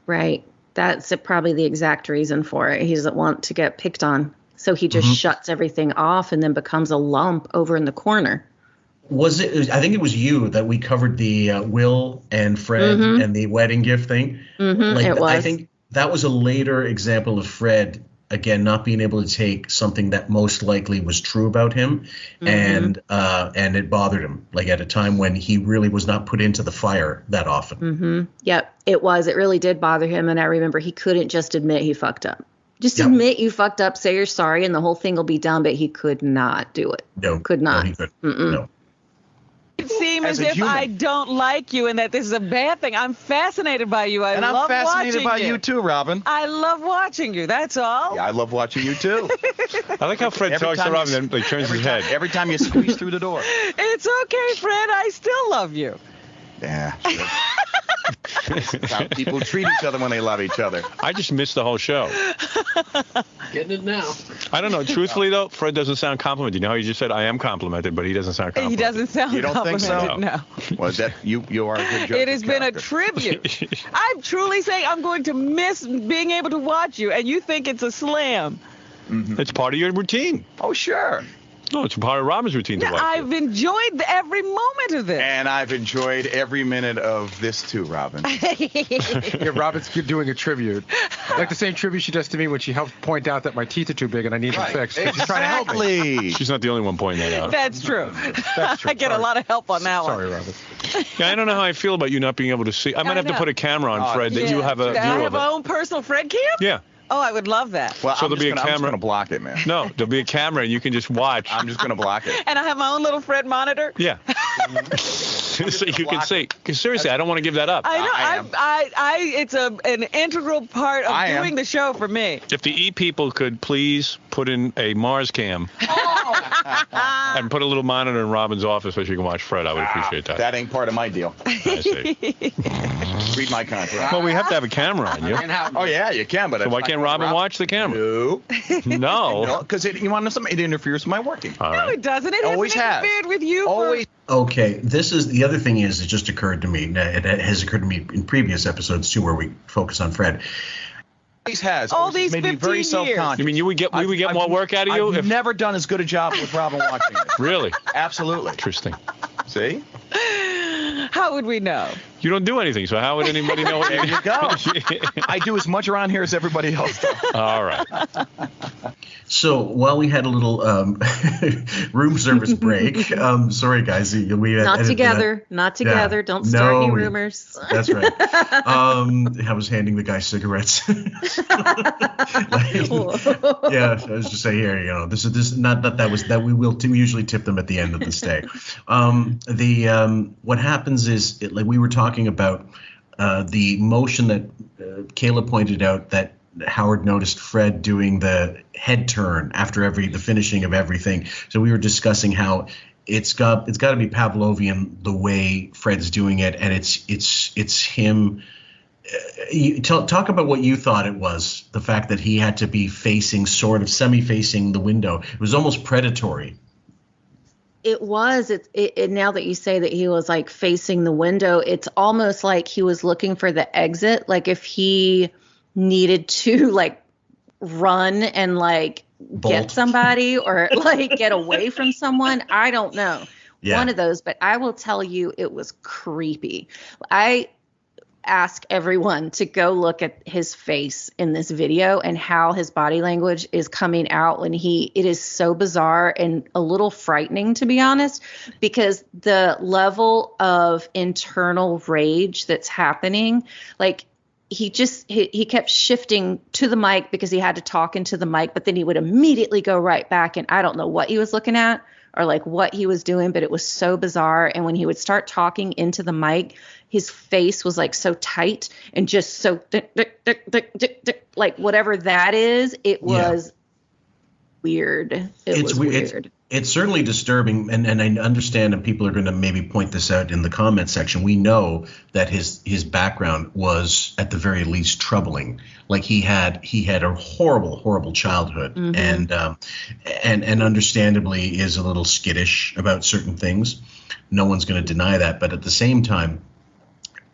Right. That's probably the exact reason for it. He doesn't want to get picked on. So he just shuts everything off and then becomes a lump over in the corner. Was it? I think it was you that we covered the Will and Fred and the wedding gift thing. It was. I think that was a later example of Fred, again, not being able to take something that most likely was true about him, and it bothered him, like at a time when he really was not put into the fire that often. Yep, it was. It really did bother him, and I remember he couldn't just admit he fucked up. Just admit you fucked up, say you're sorry, and the whole thing will be done, but he could not do it. No. Could not. No, he couldn't. No. It seems as if I don't like you and that this is a bad thing. I'm fascinated by you. I'm fascinated by you too, Robin. I love watching you. That's all. Yeah, I love watching you too. I like how Fred talks to Robin and then turns his head. Every time you squeeze through the door. It's okay, Fred. I still love you. Yeah, sure. That's how people treat each other when they love each other. I just missed the whole show. Getting it now. I don't know. Truthfully, though, Fred doesn't sound complimented. You know how you just said I am complimented, but he doesn't sound complimented. He doesn't sound You don't think complimented, so? No. Well, that you are a good judge. It has been a tribute. I'm truly saying I'm going to miss being able to watch you, and you think it's a slam. It's part of your routine. Oh, sure. No, it's part of Robin's routine to watch. I've enjoyed every moment of this. And I've enjoyed every minute of this too, Robin. Yeah, Robin's doing a tribute. Like the same tribute she does to me when she helps point out that my teeth are too big and I need them fixed. Exactly. She's trying to help me. She's not the only one pointing that out. That's true. That's true. I get a lot of help on that one. Sorry, Robin. Yeah, I don't know how I feel about you not being able to see. I might have to put a camera on Fred that you have a view I have of my it. own personal Fred cam? Yeah. Oh, I would love that. Well, So there'll be a camera. I'm just going to block it, man. No, there'll be a camera and you can just watch. I'm just going to block it. And I have my own little Fred monitor? Yeah. So you can see. Because seriously, I don't want to give that up. I know. It's an integral part of doing the show for me. If the E people could please put in a Mars cam and put a little monitor in Robin's office so she can watch Fred, I would appreciate that. That ain't part of my deal. I see. Read my contract. Well, we have to have a camera on you. Oh, yeah, you can, but So why can't Robin watch the camera? No. No. Because you want to know something? It interferes with my working. All No, right. it doesn't. It Always hasn't has. interfered with you. Always. Okay, this is the other thing is it just occurred to me. It has occurred to me in previous episodes too, where we focus on Fred. Always has. All Always these made me 15 very years. self-conscious. You mean we would get more work out of you? I've never done as good a job with Robin watching it. Really? Absolutely. Interesting. See? How would we know? You don't do anything, so how would anybody know? There you go. I do as much around here as everybody else does. All right. So while we had a little room service break, sorry guys, we had not together. Yeah. Don't start any rumors. That's right. I was handing the guy cigarettes. Yeah, I was just saying here, this is not that was that we usually tip them at the end of the stay. What happens is like we were talking about the motion that Kayla pointed out that Howard noticed Fred doing the head turn after the finishing of everything. So we were discussing how it's got to be Pavlovian the way Fred's doing it, and it's him. Talk about what you thought it was. The fact that he had to be facing, sort of semi-facing the window. It was almost predatory. It was. It now that you say that he was like facing the window, it's almost like he was looking for the exit. Like if he needed to like run and like bolt. Get somebody or like get away from someone. I don't know. Yeah. One of those, but I will tell you it was creepy. I ask everyone to go look at his face in this video and how his body language is coming out when it is so bizarre and a little frightening, to be honest, because the level of internal rage that's happening, like he kept shifting to the mic because he had to talk into the mic, but then he would immediately go right back. And I don't know what he was looking at or like what he was doing, but it was so bizarre. And when he would start talking into the mic, his face was like so tight and just so like whatever that is, it was weird. It was weird. It's certainly disturbing, and I understand, and people are going to maybe point this out in the comment section. We know that his background was at the very least troubling. Like he had a horrible childhood, mm-hmm. and understandably is a little skittish about certain things. No one's going to deny that, but at the same time,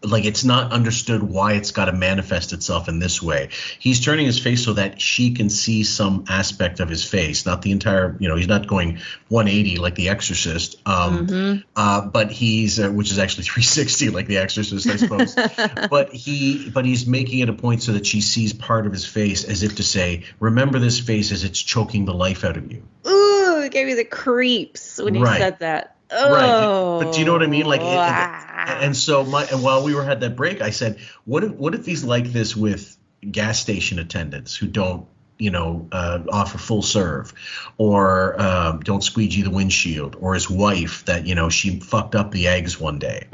like it's not understood why it's got to manifest itself in this way. He's turning his face so that she can see some aspect of his face, not the entire, he's not going 180 like The Exorcist, but he's, which is actually 360 like The Exorcist, I suppose. but he's making it a point so that she sees part of his face as if to say, remember this face as it's choking the life out of you. Ooh, it gave me the creeps when you said that. Oh, right, but do you know what I mean? Like, and while we had that break, I said, what if he's like this with gas station attendants who don't, offer full serve, or don't squeegee the windshield, or his wife that she fucked up the eggs one day.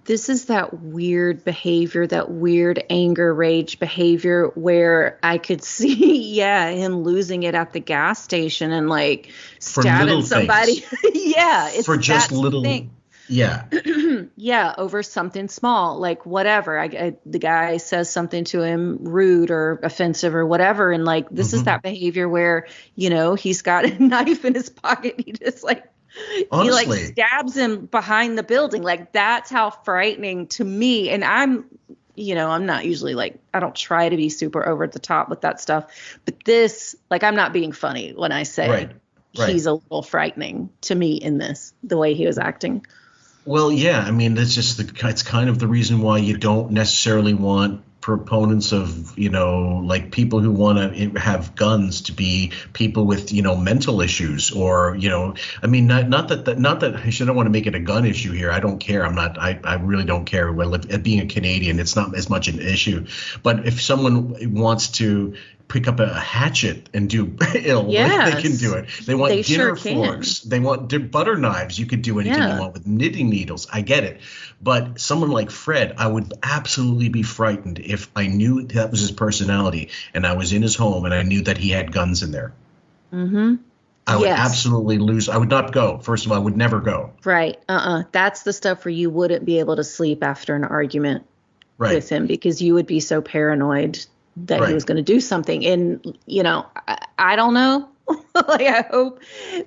This is that weird behavior, that weird anger, rage behavior where I could see, him losing it at the gas station and like stabbing somebody. It's for just little thing. Over something small, like whatever. The guy says something to him rude or offensive or whatever, and like this is that behavior where he's got a knife in his pocket. He just like. Honestly. He like stabs him behind the building. Like that's how frightening to me. And I'm not usually like, I don't try to be super over the top with that stuff. But this, like, I'm not being funny when I say he's a little frightening to me in this, the way he was acting. Well, yeah, I mean, it's kind of the reason why you don't necessarily want proponents of, like people who want to have guns to be people with, mental issues or, I mean, not that I don't want to make it a gun issue here. I don't care. I really don't care. Well, being a Canadian, it's not as much an issue. But if someone wants to pick up a hatchet and do ill, they can do it. They want dinner forks. They want butter knives. You could do anything you want with knitting needles. I get it. But someone like Fred, I would absolutely be frightened if I knew that was his personality and I was in his home and I knew that he had guns in there. Mm-hmm. I would absolutely lose. I would not go. First of all, I would never go. Right. That's the stuff where you wouldn't be able to sleep after an argument with him because you would be so paranoid that he was going to do something. And, I don't know. Like, I hope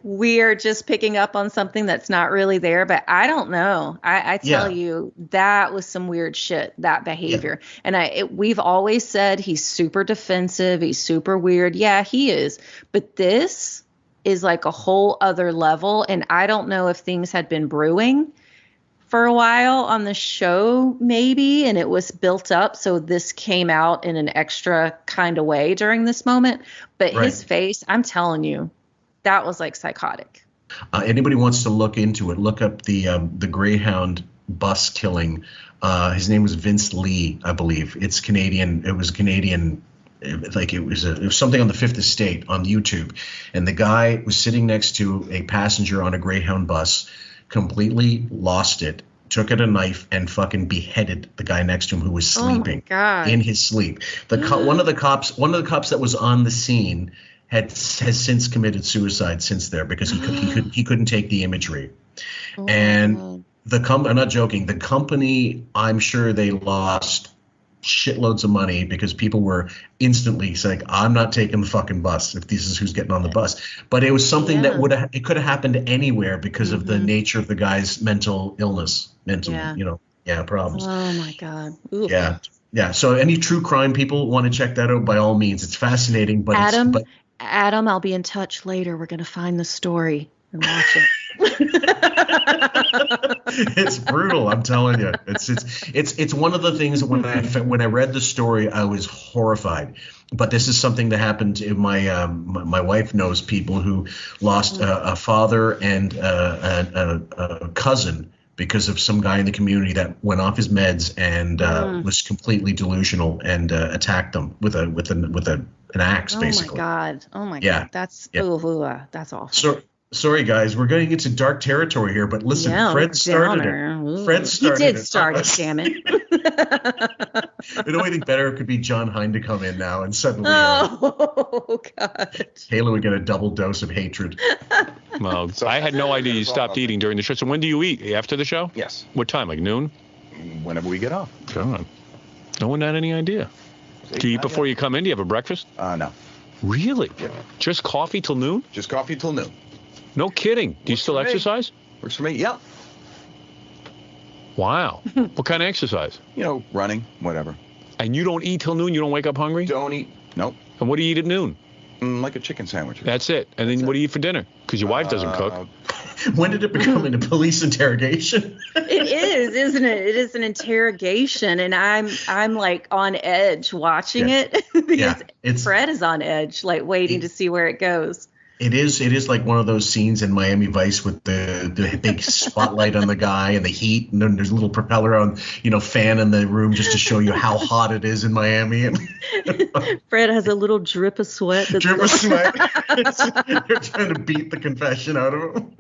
we are just picking up on something that's not really there, but I don't know. I tell you, that was some weird shit, that behavior. Yeah. And we've always said he's super defensive. He's super weird. Yeah, he is. But this is like a whole other level. And I don't know if things had been brewing for a while on the show, maybe, and it was built up. So this came out in an extra kind of way during this moment. But his face, I'm telling you, that was like psychotic. Anybody wants to look into it, look up the Greyhound bus killing. His name was Vince Lee, I believe. It's Canadian. It was Canadian. Like it was something on the Fifth Estate on YouTube. And the guy was sitting next to a passenger on a Greyhound bus, completely lost it, took out a knife and fucking beheaded the guy next to him who was sleeping in his sleep. One of the cops that was on the scene has since committed suicide since there because he couldn't take the imagery. And I'm not joking, the company, I'm sure they lost shitloads of money because people were instantly saying, I'm not taking the fucking bus if this is who's getting on the bus. But it was something that it could have happened anywhere because of the nature of the guy's mental illness, problems. Oh my God. Oof. Yeah. So any true crime people want to check that out, by all means. It's fascinating, but Adam, I'll be in touch later. We're going to find the story and watch it. It's brutal, I'm telling you. It's one of the things when I read the story, I was horrified. But this is something that happened in my wife knows people who lost a father and a cousin because of some guy in the community that went off his meds and was completely delusional and attacked them with an axe, basically. Oh my God. That's awful. Sorry, guys, we're getting into dark territory here, but listen, Fred started it. Fred started it. He did start it, damn it. The only thing better could be John Hine to come in now, and suddenly God. Kayla would get a double dose of hatred. Well, I had no idea you stopped eating during the show. So when do you eat? After the show? Yes. What time, like noon? Whenever we get off. God. No one had any idea. Do you eat before you come in? Do you have a breakfast? No. Really? Yep. Just coffee till noon? Just coffee till noon. No kidding. Do you still exercise? Works for me. Yep. Wow. What kind of exercise? Running, whatever. And you don't eat till noon? You don't wake up hungry? Don't eat. Nope. And what do you eat at noon? Like a chicken sandwich. That's it. And then what do you eat for dinner? Because your wife doesn't cook. When did it become a police interrogation? It is, isn't it? It is an interrogation, and I'm like on edge watching it because Fred is on edge, like waiting to see where it goes. It is like one of those scenes in Miami Vice with the big spotlight on the guy and the heat, and then there's a little propeller on, fan in the room just to show you how hot it is in Miami. Fred has a little drip of sweat. Drip of sweat. You're trying to beat the confession out of him.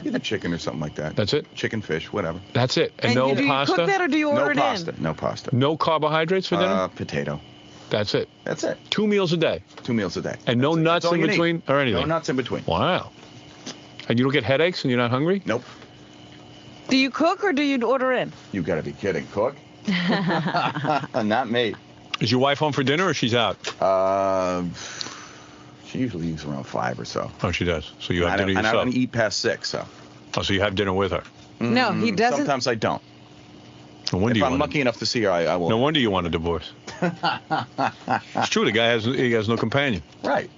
Either chicken or something like that. That's it? Chicken, fish, whatever. That's it. And no pasta? Do you cook that or do you order it in? No pasta. No carbohydrates for dinner? Potato. That's it. 2 meals a day. 2 meals a day. And no nuts in between or anything? No nuts in between. Wow. And you don't get headaches and you're not hungry? Nope. Do you cook or do you order in? You got to be kidding. Cook? Not me. Is your wife home for dinner or she's out? She usually leaves around 5 or so. Oh, she does. So you have dinner yourself? And I don't eat past 6, so. Oh, so you have dinner with her? No, he doesn't. Sometimes I don't. No wonder if I'm lucky enough to see her, I will. No wonder you want a divorce. It's true. The guy has no companion. Right.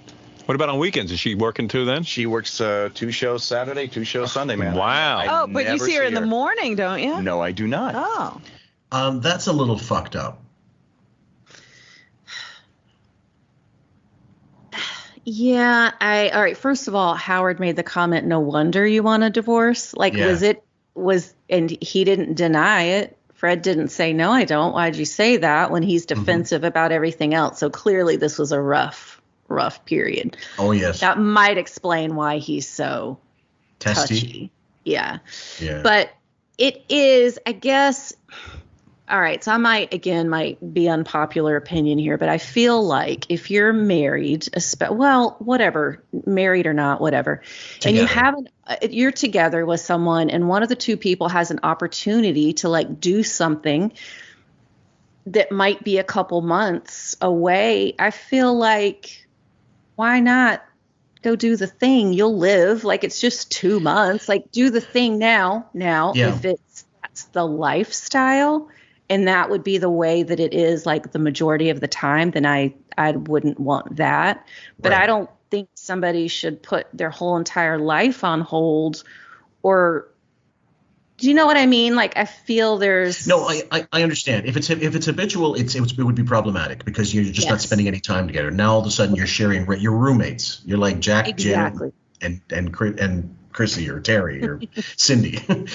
What about on weekends? Is she working too then? She works 2 shows Saturday, 2 shows Sunday, man. Wow. But you see her in the morning, don't you? No, I do not. Oh. That's a little fucked up. Yeah. All right. First of all, Howard made the comment, no wonder you want a divorce. And he didn't deny it. Fred didn't say, no, I don't. Why'd you say that when he's defensive about everything else? So clearly this was a rough period. Oh, yes. That might explain why he's so touchy. Yeah. But it is, I guess, all right, so I might be unpopular opinion here, but I feel like if you're married, whatever, married or not, whatever, together. And you're together with someone and one of the two people has an opportunity to like do something that might be a couple months away, I feel like why not go do the thing? You'll live. Like it's just 2 months. Like do the thing now. If that's the lifestyle. And that would be the way that it is like the majority of the time, then I wouldn't want that. But I don't think somebody should put their whole entire life on hold or Do you know what I mean? Like, I feel there's no. I understand. If it's habitual, it would be problematic because you're just not spending any time together. Now all of a sudden you're sharing. You're roommates. You're like Jack, exactly. Jim, and Chrissy or Terry or Cindy. But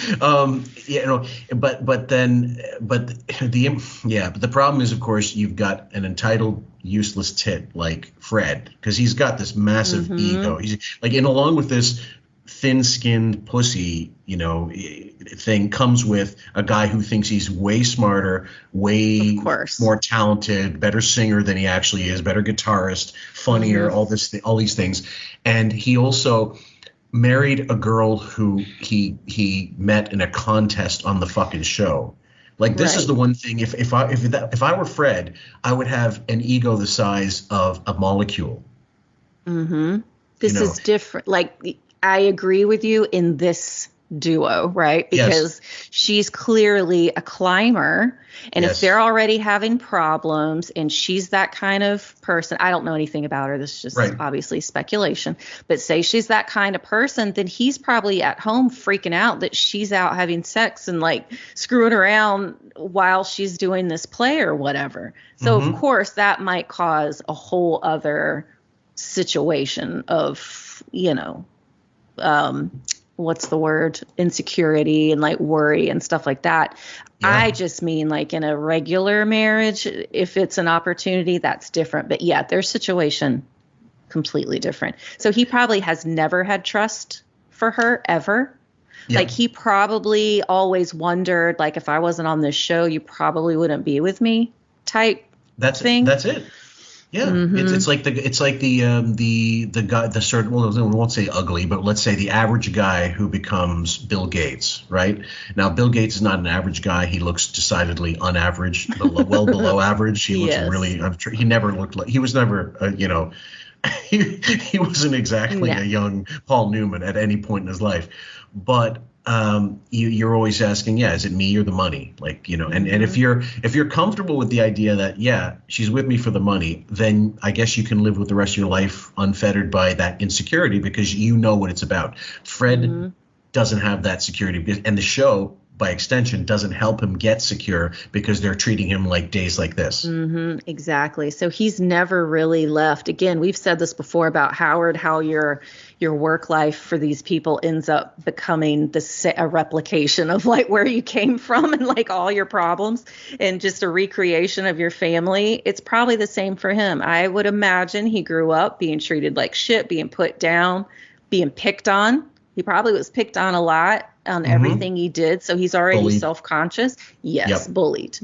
the problem is, of course, you've got an entitled, useless tit like Fred, because he's got this massive ego. He's like, and along with this thin-skinned pussy, thing comes with a guy who thinks he's way smarter, way more talented, better singer than he actually is, better guitarist, funnier, all these things. And he also married a girl who he met in a contest on the fucking show. Like, this is the one thing. If I were Fred, I would have an ego the size of a molecule. This is different. Like, I agree with you in this duo, right? Because she's clearly a climber, and if they're already having problems and she's that kind of person, I don't know anything about her, this is just obviously speculation, but say she's that kind of person, then he's probably at home freaking out that she's out having sex and like screwing around while she's doing this play or whatever. So of course that might cause a whole other situation of, what's the word? Insecurity and like worry and stuff like that. Yeah. I just mean like in a regular marriage, if it's an opportunity, that's different. But yeah, their situation completely different. So he probably has never had trust for her ever. Yeah. Like he probably always wondered, like, if I wasn't on this show, you probably wouldn't be with me type thing. That's it. Yeah, it's like the guy, the sort of, well, we won't say ugly, but let's say the average guy who becomes Bill Gates, right? Now, Bill Gates is not an average guy. He looks decidedly unaverage, well below average. He looks really, he never looked like, he was never, he wasn't exactly a young Paul Newman at any point in his life. But you're always asking, is it me or the money? Like, and if you're comfortable with the idea that, she's with me for the money, then I guess you can live with the rest of your life unfettered by that insecurity because you know what it's about. Fred doesn't have that security, and the show, by extension, doesn't help him get secure because they're treating him like days like this. Exactly. So he's never really left. Again, we've said this before about Howard, how your work life for these people ends up becoming a replication of like where you came from and like all your problems and just a recreation of your family. It's probably the same for him. I would imagine he grew up being treated like shit, being put down, being picked on. He probably was picked on a lot on everything he did. So he's already self-conscious. Yes. Bullied.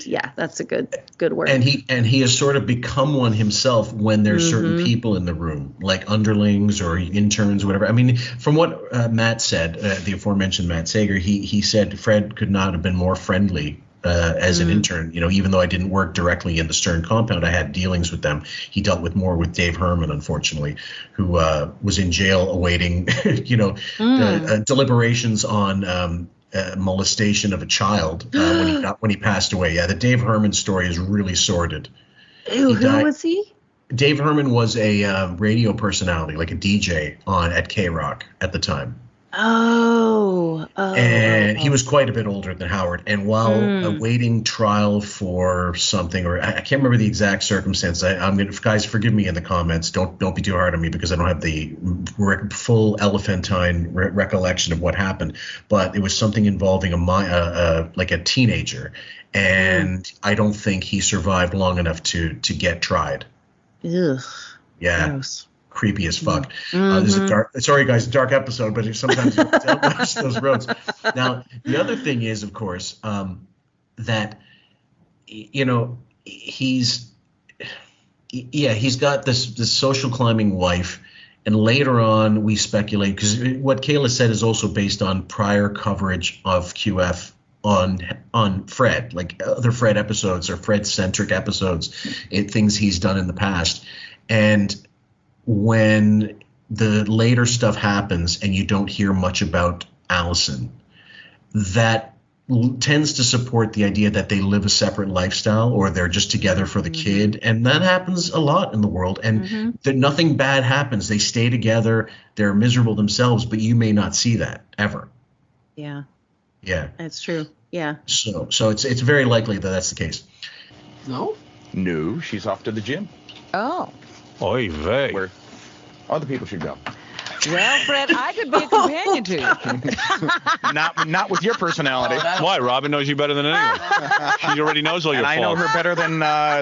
Yeah. That's a good word. And he has sort of become one himself when there's certain people in the room, like underlings or interns or whatever. I mean, from what Matt said, the aforementioned Matt Sager, he said Fred could not have been more friendly as an intern. Even though I didn't work directly in the Stern compound, I had dealings with them. He dealt with more with Dave Herman, unfortunately, who was in jail awaiting, deliberations on molestation of a child when he passed away. Yeah, the Dave Herman story is really sordid. Ew, who was he? Dave Herman was a radio personality, like a DJ at K-Rock at the time. And he was quite a bit older than Howard. And while awaiting trial for something, or I can't remember the exact circumstance. I'm gonna, guys, forgive me in the comments. Don't be too hard on me because I don't have the full elephantine recollection of what happened. But it was something involving like a teenager, and I don't think he survived long enough to get tried. Ugh. Yeah. Gross. Creepy as fuck. This is a dark episode, but sometimes you don't watch those roads. Now, the other thing is, of course, that he's got this social climbing wife, and later on we speculate, because what Kayla said is also based on prior coverage of QF on Fred, like other Fred episodes or Fred-centric episodes, things he's done in the past. And when the later stuff happens and you don't hear much about Alison, that tends to support the idea that they live a separate lifestyle or they're just together for the kid. And that happens a lot in the world. And that nothing bad happens. They stay together. They're miserable themselves, but you may not see that ever. Yeah. Yeah. That's true. Yeah. So it's very likely that that's the case. No? No, she's off to the gym. Oh. Oy vey. Where other people should go. Well, Fred, I could be a companion to you. Not with your personality. Why? Robin knows you better than anyone. She already knows all your And I faults. know her better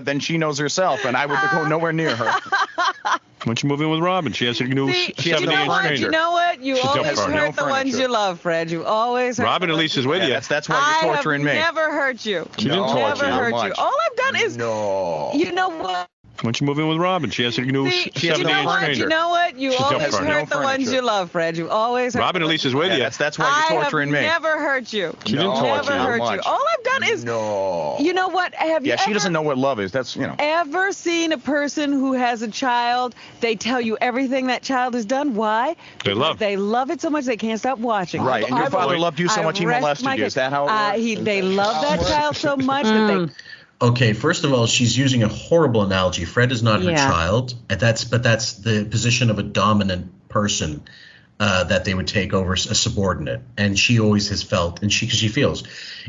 than she knows herself, and I would go nowhere near her. Why don't you move in with Robin? She has a new See, 70-inch stranger. you know what? You always furniture. hurt the ones you love, Fred. You always hurt Albin the at ones least is you with love. you. That's why you're torturing me. I have never hurt you. She didn't torture Never you. hurt you. Much. All I've done is, No. you know what? Why don't you move in with Robin? She has a new See, 70-inch you know what? stranger. You know what? You She's always got hurt the ones furniture. you love, Fred. You always hurt Robin the at ones least is with you. That's why you're torturing I me. have never hurt you. She didn't torture Never you. hurt you. Much. All I've done is, No. you know what? Have you She ever doesn't know what love is. That's, ever seen a person who has a child? They tell you everything that child has done. Why? They love. They love it so much they can't stop watching. Right, and your father loved you so much he molested you. Is that how it works? They love that child so much that they. Okay, first of all, she's using a horrible analogy. Fred is not her child, and that's the position of a dominant person that they would take over a subordinate. And she always has felt, and because she feels,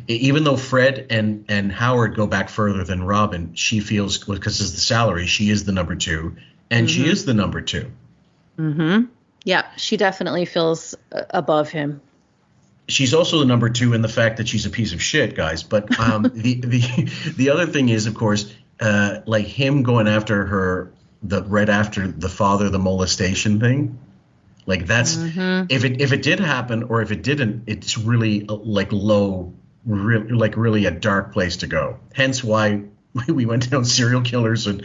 even though Fred and Howard go back further than Robin, she feels because of the salary, she is the number two, and she is the number two. Mm-hmm. Yeah, she definitely feels above him. She's also the number two in the fact that she's a piece of shit, guys. But the other thing is, of course, like him going after her right after the father, the molestation thing. Like that's if it did happen or if it didn't, it's really like low, really a dark place to go. Hence why we went down serial killers and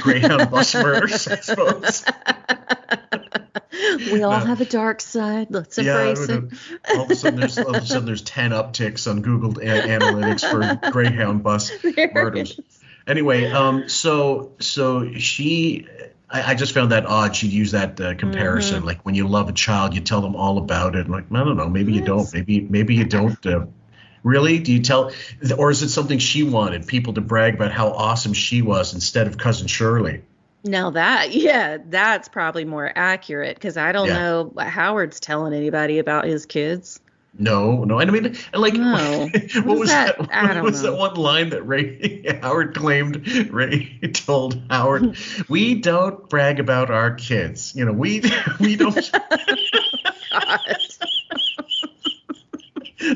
Greyhound bus murders, I suppose. We all have a dark side. Let's embrace it. All of a sudden, there's 10 upticks on Google Analytics for Greyhound bus murders. Anyway, so she, I just found that odd. She'd use that comparison, like when you love a child, you tell them all about it. Like, I don't know, maybe you don't. Maybe you don't. Really? Do you tell, or is it something she wanted people to brag about how awesome she was instead of Cousin Shirley? Now that's probably more accurate because I don't know what Howard's telling anybody about his kids. No. And I mean, like, no. what was that? I don't know. That one line that Howard claimed Ray told Howard? We don't brag about our kids. We don't.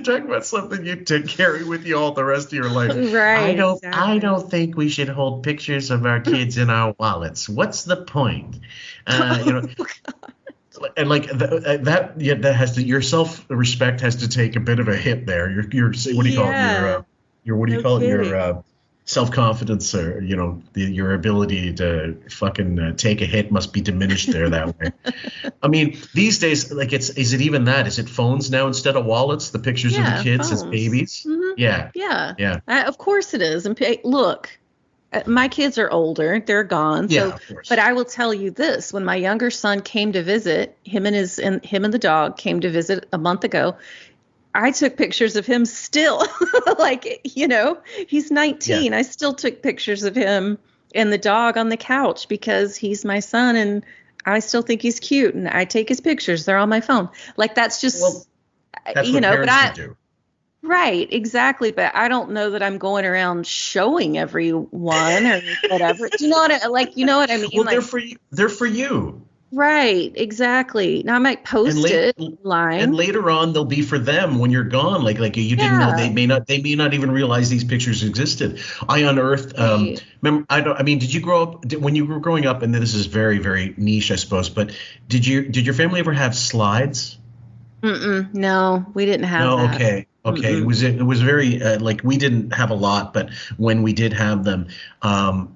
Talk about something you carry with you all the rest of your life. Right. I don't think we should hold pictures of our kids in our wallets. What's the point? And like that has to, your self-respect has to take a bit of a hit there. Your what do you call it? Your self-confidence, or your ability to fucking take a hit must be diminished there that way. I mean, these days, like, is it even that? Is it phones now instead of wallets? The pictures of the kids as babies. Mm-hmm. Yeah. Of course it is. And look, my kids are older; they're gone. So, of course. But I will tell you this: when my younger son came to visit, him and the dog came to visit a month ago. I took pictures of him still, like, he's 19. Yeah. I still took pictures of him and the dog on the couch because he's my son and I still think he's cute. And I take his pictures. They're on my phone. Like, that's just, that's what parents do. Right, exactly. But I don't know that I'm going around showing everyone or whatever. You know what I mean? Well, they're for you. Right, exactly. Now I might post it online, and later on they'll be for them when you're gone. Like you didn't know, they may not even realize these pictures existed. I unearthed. Did you grow up when you were growing up? And this is very, very niche, I suppose. But did your family ever have slides? No, we didn't have that. Okay. It was very we didn't have a lot, but when we did have them,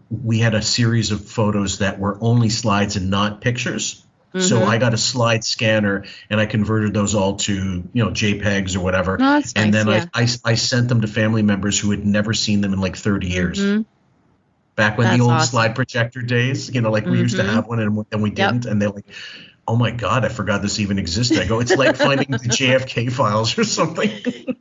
we had a series of photos that were only slides and not pictures. So I got a slide scanner and I converted those all to JPEGs or whatever. Oh, that's nice, and then I sent them to family members who had never seen them in like 30 years. Back when the old slide projector days, we used to have one and we didn't, and they're like, oh my God, I forgot this even existed. I go, it's like finding the JFK files or something.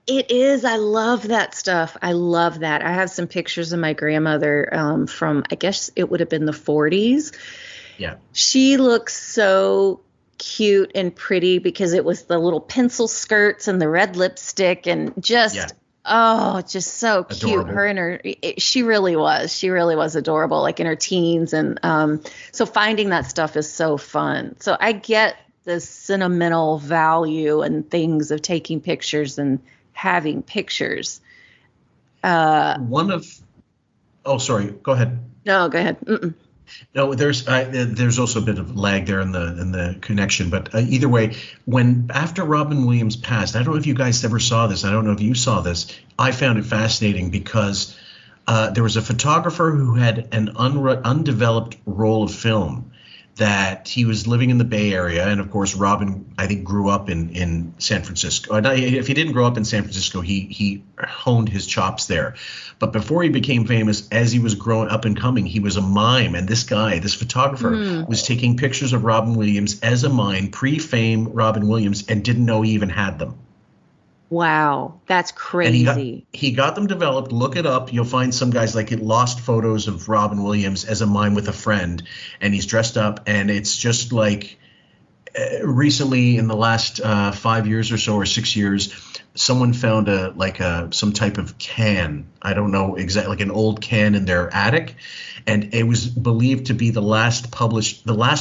It is. I love that stuff. I love that. I have some pictures of my grandmother from, I guess it would have been the 40s. Yeah. She looks so cute and pretty because it was the little pencil skirts and the red lipstick and just just so cute. Adorable. Her and she really was adorable, like in her teens. And so finding that stuff is so fun. So I get the sentimental value and things of taking pictures and having pictures. Sorry, go ahead. No, go ahead. No, there's also a bit of lag there in the connection, but either way, after Robin Williams passed, I don't know if you guys ever saw this. I don't know if you saw this. I found it fascinating because there was a photographer who had an undeveloped roll of film that he was living in the Bay Area, and of course Robin, I think, grew up in San Francisco. If he didn't grow up in San Francisco, he honed his chops there. But before he became famous, as he was growing up and coming, he was a mime. And this photographer, was taking pictures of Robin Williams as a mime, pre-fame Robin Williams, and didn't know he even had them. Wow, that's crazy. And he got them developed. Look it up. You'll find some guys like lost photos of Robin Williams as a mime with a friend, and he's dressed up. And it's just like recently in the last 5 years or so, or 6 years, someone found some type of can. I don't know exactly, like an old can in their attic, and it was believed to be the last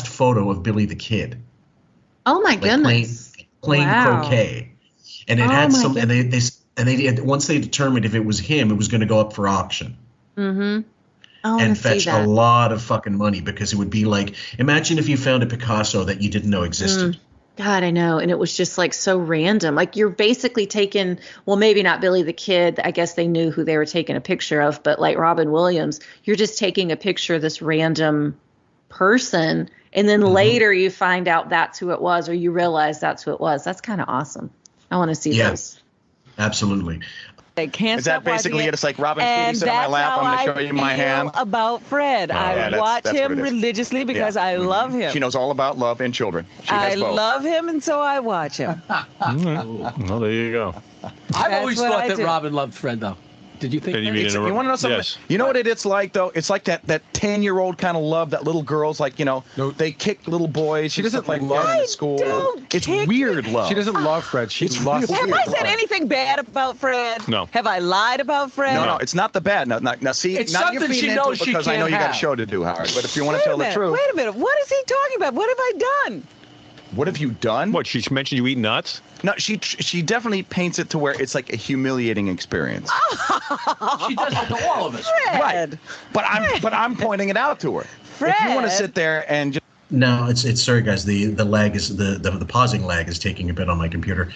photo of Billy the Kid. Oh my goodness! Playing croquet. And it had some, and they once they determined if it was him, it was going to go up for auction. Mm-hmm. And fetch a lot of fucking money, because it would be like, imagine if you found a Picasso that you didn't know existed. God, I know. And it was just like so random. Like you're basically taking, well, maybe not Billy the Kid. I guess they knew who they were taking a picture of, but like Robin Williams, you're just taking a picture of this random person. And then later you find out that's who it was, or you realize that's who it was. That's kind of awesome. I want to see those. Absolutely. I can't Is that basically it? It's like Robin, can you sit on my lap? I'm going to show you my hand. About Fred. I watch him religiously because I love him. She knows all about love and children. I love him, and so I watch him. Well, there you go. I've always thought that Robin loved Fred, though. Did you think that? You want to know something? Yes. You know what it's like, though? It's like that 10-year-old kind of love that little girls, like, they kick little boys. She doesn't like love at school. It's weird love. She doesn't love Fred. She's lost. Have I said anything bad about Fred? No. Have I lied about Fred? No, it's not the bad. Now see, it's not something she knows she because I know you got a show to do, Howard. But if you want to tell the truth. Wait a minute. What is he talking about? What have I done? What have you done? What, she mentioned you eat nuts? No, she definitely paints it to where it's like a humiliating experience. She does it to all of us. Fred. Right. But I'm pointing it out to her. Fred. If you want to sit there and just No, it's sorry guys. The lag is the pausing lag is taking a bit on my computer,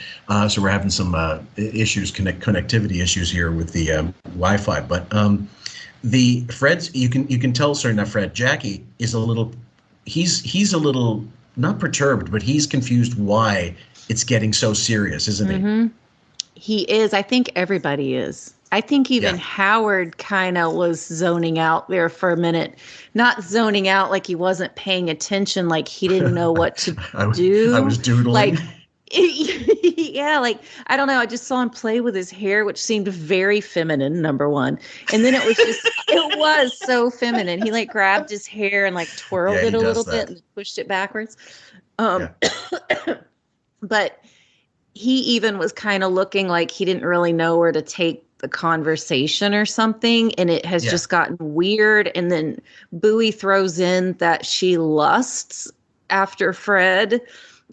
so we're having some issues, connectivity issues here with the Wi-Fi. But the Fred's you can tell, sorry, not Fred. Jackie is a little. He's a little not perturbed, but he's confused why it's getting so serious, isn't he? He is. I think everybody is. I think even Howard kind of was zoning out there for a minute. Not zoning out like he wasn't paying attention, like he didn't know what to do. I was doodling. Like, yeah, like, I don't know. I just saw him play with his hair, which seemed very feminine, number one. And then it was just, it was so feminine. He like grabbed his hair and like twirled it a little bit and pushed it backwards. But he even was kind of looking like he didn't really know where to take the conversation or something, and it has just gotten weird. And then Bowie throws in that she lusts after Fred,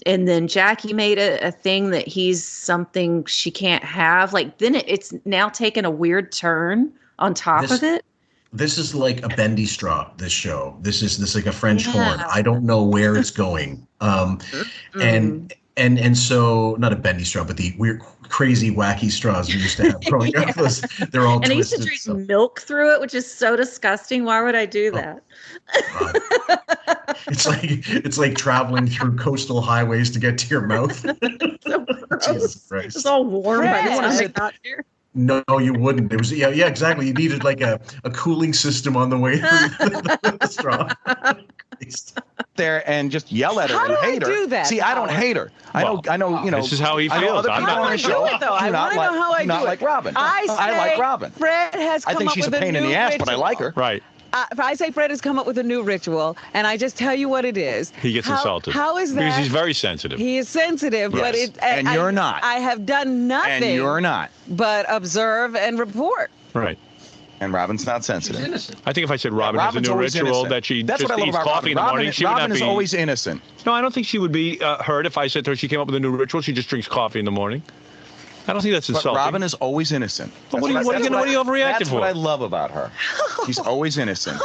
and then Jackie made a thing that he's something she can't have. Like, then it's now taken a weird turn on top of it. This is like a bendy straw, this show. This is like a French horn. I don't know where it's going. And so, not a bendy straw, but the weird, crazy, wacky straws we used to have growing up. They're all twisted. And I used to drink milk through it, which is so disgusting. Why would I do that? It's like traveling through coastal highways to get to your mouth. So Jesus Christ. It's all warm by the time I got here. No, you wouldn't. It was exactly. You needed like a cooling system on the way through the straw. There and just yell at her and hate her. How do I do that? See, I don't hate her. I know. This is how he feels. Other people on the show do it, though. I want to know how I do it. Like Robin. I like Robin. Fred has come I think she's a pain in the ass, but I like her. Right. if I say Fred has come up with a new ritual, and I just tell you what it is, he gets insulted. How is that? Because he's very sensitive. He is sensitive, Yes. but it. And you're not. I have done nothing. And you're not. But observe and report. Right. And Robin's not sensitive. I think if I said Robin has a Robin's new always ritual innocent. that she That's just what I love eats about coffee in the Robin. morning, she would Robin not is be. always innocent. No, I don't think she would be hurt if I said to her she came up with a new ritual. She just drinks coffee in the morning. I don't think that's insulting. But Robin is always innocent. But what are you overreacting That's for? what I love about her. She's always innocent.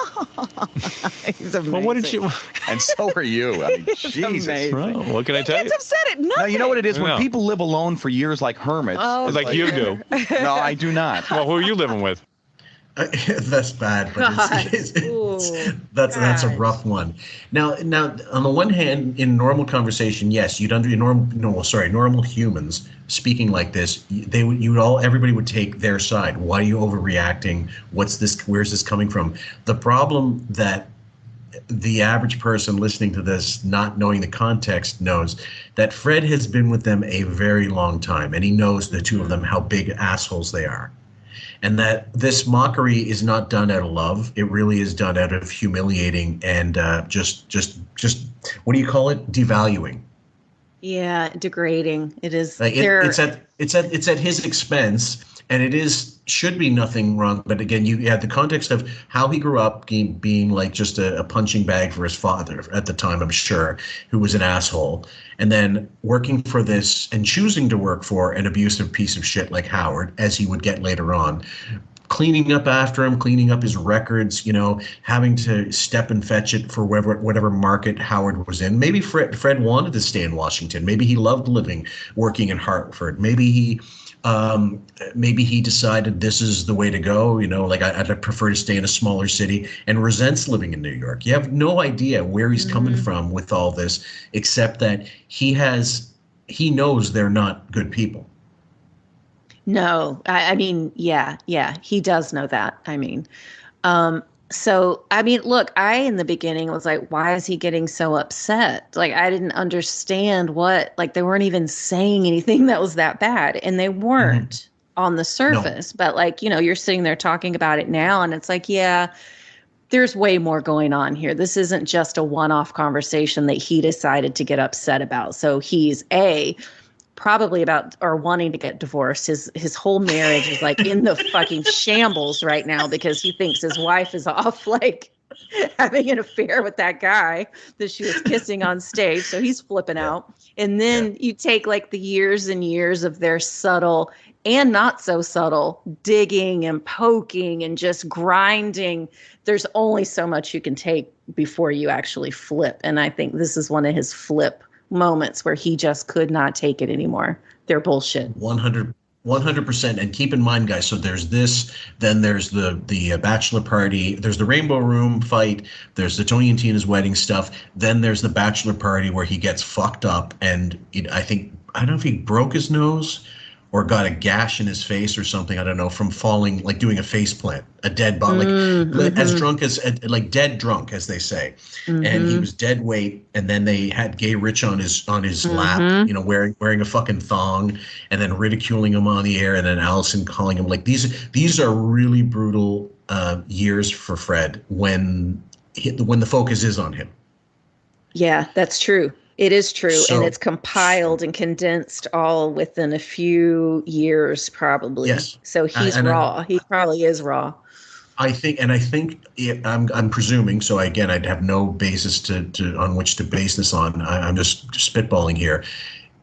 He's amazing. Well, what did she? And so are you. I mean, Jesus. Well, what can I tell you? He gets upset at nothing. No, you know what it is? When No. people live alone for years like hermits. Oh, it's Like you do. No, I do not. Well, who are you living with? That's bad, but that's a rough one. Now, on the one hand, in normal conversation, yes, normal humans speaking like this, everybody would take their side. Why are you overreacting? What's this? Where's this coming from? The problem that the average person listening to this, not knowing the context, knows that Fred has been with them a very long time, and he knows, the two of them, how big assholes they are. And that this mockery is not done out of love. It really is done out of humiliating and just what do you call it? Devaluing. Yeah, degrading. It is. Like it's at his expense, and should be nothing wrong. But again, you had the context of how he grew up, being like just a punching bag for his father at the time, I'm sure, who was an asshole, and then working for this and choosing to work for an abusive piece of shit like Howard, as he would get later on. Cleaning up after him, cleaning up his records, having to step and fetch it for whatever market Howard was in. Maybe Fred wanted to stay in Washington. Maybe he loved working in Hartford. Maybe he decided this is the way to go. Like I'd prefer to stay in a smaller city, and resents living in New York. You have no idea where he's coming from with all this, except that he knows they're not good people. No, I mean, yeah, he does know that. I mean, look, I, in the beginning was like, why is he getting so upset? Like, I didn't understand they weren't even saying anything that was that bad, and they weren't on the surface, no. But you're sitting there talking about it now, and it's like, yeah, there's way more going on here. This isn't just a one-off conversation that he decided to get upset about. So he's probably about or wanting to get divorced. His whole marriage is in the fucking shambles right now because he thinks his wife is off having an affair with that guy that she was kissing on stage. So he's flipping out. And then you take the years and years of their subtle and not so subtle digging and poking and just grinding. There's only so much you can take before you actually flip. And I think this is one of his flip moments where he just could not take it anymore. They're bullshit. 100%. And keep in mind, guys, so there's this, then there's the bachelor party, there's the Rainbow Room fight, there's the Tony and Tina's wedding stuff, then there's the bachelor party where he gets fucked up, and I don't know if he broke his nose or got a gash in his face or something, I don't know, from falling, doing a face plant, a dead body, as drunk as, dead drunk, as they say. And he was dead weight, and then they had Gay Rich on his lap, wearing a fucking thong, and then ridiculing him on the air, and then Alison calling him, these are really brutal years for Fred when the focus is on him. Yeah, that's true. It is true, and it's compiled and condensed all within a few years, probably. Yes. So he's raw. He probably is raw. I'm presuming. So again, I'd have no basis to on which to base this on. I'm just spitballing here.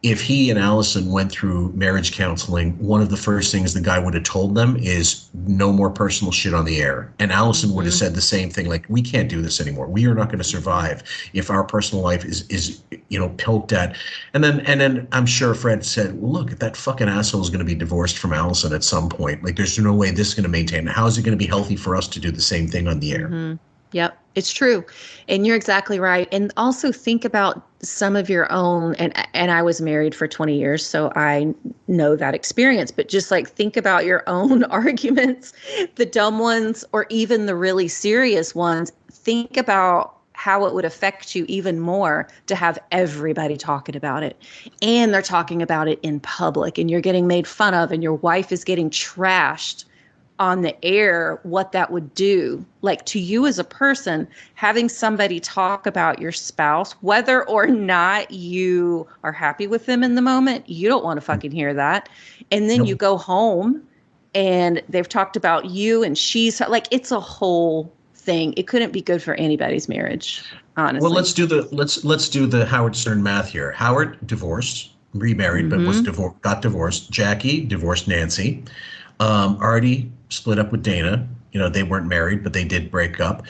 If he and Alison went through marriage counseling, one of the first things the guy would have told them is no more personal shit on the air. And Alison would have said the same thing, we can't do this anymore. We are not going to survive if our personal life is poked at. And then I'm sure Fred said, well, look, that fucking asshole is going to be divorced from Alison at some point. There's no way this is going to maintain. How is it going to be healthy for us to do the same thing on the air? Mm-hmm. Yep, it's true. And you're exactly right. And also think about some of your own, and I was married for 20 years, so I know that experience, but just think about your own arguments, the dumb ones, or even the really serious ones. Think about how it would affect you even more to have everybody talking about it. And they're talking about it in public, and you're getting made fun of, and your wife is getting trashed on the air what that would do, like to you as a person, having somebody talk about your spouse, whether or not you are happy with them in the moment. You don't want to fucking hear that. And then you go home and they've talked about you and she's like, it's a whole thing. It couldn't be good for anybody's marriage, honestly. Well, let's do the Howard Stern math here. Howard divorced, remarried, but got divorced. Jackie divorced Nancy. Artie split up with Dana. You know, they weren't married, but they did break up.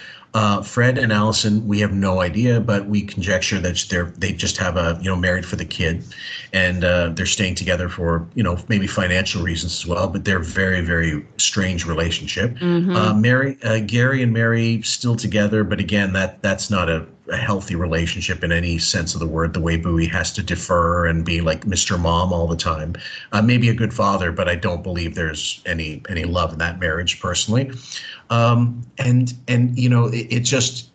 Fred and Alison, we have no idea, but we conjecture that they just have married for the kid, and they're staying together for, maybe financial reasons as well. But they're very, very strange relationship. Gary and Mary still together, but again, that's not a healthy relationship in any sense of the word. The way Bowie has to defer and be like Mr. Mom all the time. Maybe a good father, but I don't believe there's any love in that marriage personally. It just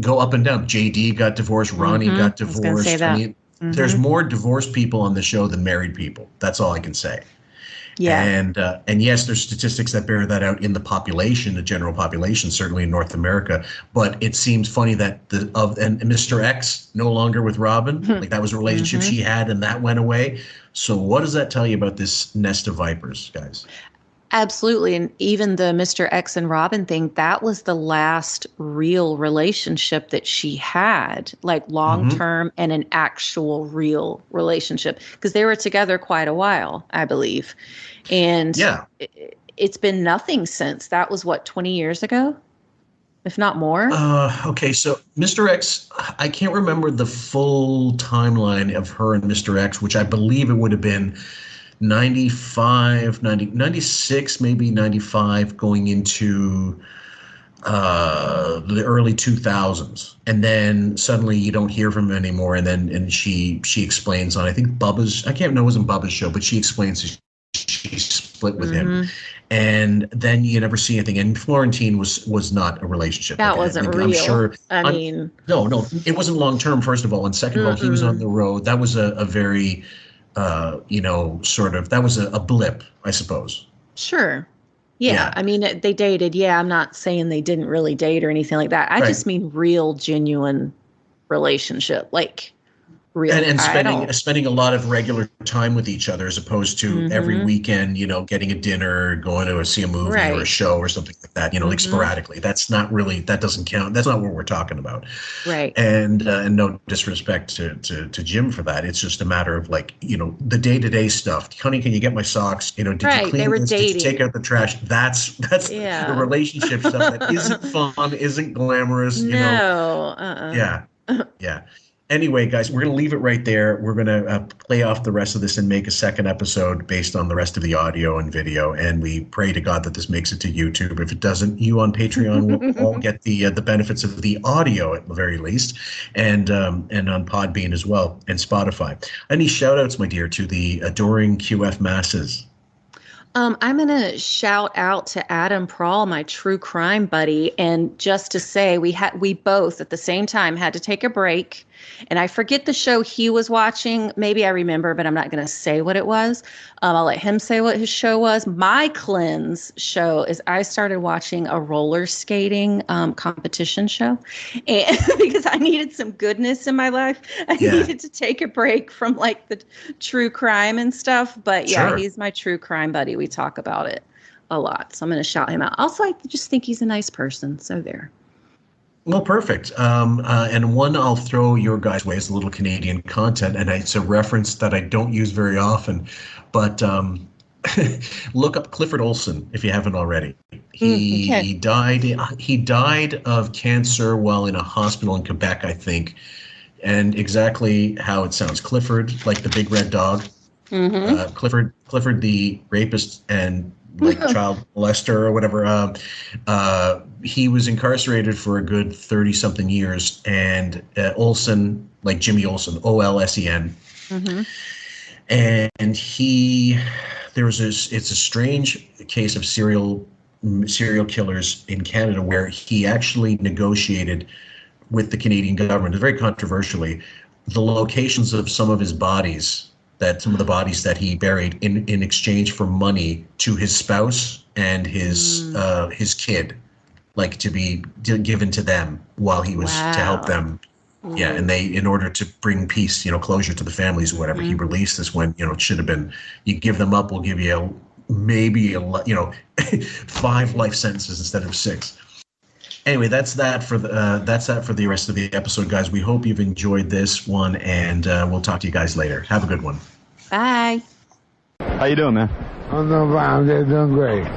go up and down. JD got divorced. Ronnie got divorced. There's more divorced people on the show than married people. That's all I can say. Yeah. And yes, there's statistics that bear that out in the population, the general population, certainly in North America. But it seems funny that and Mr. X no longer with Robin, like that was a relationship she had and that went away. So what does that tell you about this nest of vipers, guys? Absolutely. And even the Mr. X and Robin thing, that was the last real relationship that she had, like long-term and an actual real relationship, because they were together quite a while, I believe. And it's been nothing since. That was 20 years ago, if not more? Okay, so Mr. X, I can't remember the full timeline of her and Mr. X, which I believe it would have been 96, maybe 95, going into the early 2000s. And then suddenly you don't hear from him anymore. And she explains on, I think Bubba's, I can't know, it wasn't Bubba's show, but she explains she split with him. And then you never see anything. And Florentine was not a relationship. That wasn't real. I'm sure. No, it wasn't long term, first of all. And second of all, he was on the road. That was a very that was a blip, I suppose. Sure. Yeah. I mean, they dated. Yeah. I'm not saying they didn't really date or anything like that. I just mean real, genuine relationship, like real. And spending a lot of regular time with each other as opposed to every weekend, getting a dinner, going to see a movie or a show or something like that, like sporadically. That's not really, that doesn't count. That's not what we're talking about. Right. And no disrespect to Jim for that. It's just a matter of like, the day-to-day stuff. Honey, can you get my socks? Did you clean this? Did you take out the trash? That's the relationship stuff that isn't fun, isn't glamorous. Yeah. Anyway, guys, we're going to leave it right there. We're going to play off the rest of this and make a second episode based on the rest of the audio and video. And we pray to God that this makes it to YouTube. If it doesn't, you on Patreon will all get the benefits of the audio at the very least, and on Podbean as well, and Spotify. Any shout outs, my dear, to the adoring QF masses? I'm going to shout out to Adam Prawl, my true crime buddy. And just to say, we both at the same time had to take a break. And I forget the show he was watching. Maybe I remember, but I'm not going to say what it was. I'll let him say what his show was. My cleanse show is I started watching a roller skating competition show, and because I needed some goodness in my life. I needed to take a break from like the true crime and stuff. But he's my true crime buddy. We talk about it a lot. So I'm going to shout him out. Also, I just think he's a nice person. So there. Well, perfect. And one I'll throw your guys' way is a little Canadian content, and it's a reference that I don't use very often, but look up Clifford Olson if you haven't already. He died of cancer while in a hospital in Quebec, I think, and exactly how it sounds. Clifford, like the big red dog. Clifford the rapist and like child molester or whatever. He was incarcerated for a good 30-something years, and Olsen, like Jimmy Olsen, Olsen. And it's a strange case of serial killers in Canada where he actually negotiated with the Canadian government, very controversially, the locations of some of the bodies that he buried in exchange for money to his spouse and his kid, like to be given to them while he was to help them. Yeah, and in order to bring peace, closure to the families or whatever, he released this when, it should have been, you give them up, we'll give you maybe 5 life sentences instead of 6. Anyway, that's that for the rest of the episode, guys. We hope you've enjoyed this one, and we'll talk to you guys later. Have a good one. Bye. How you doing, man? I'm doing fine. I'm just doing great.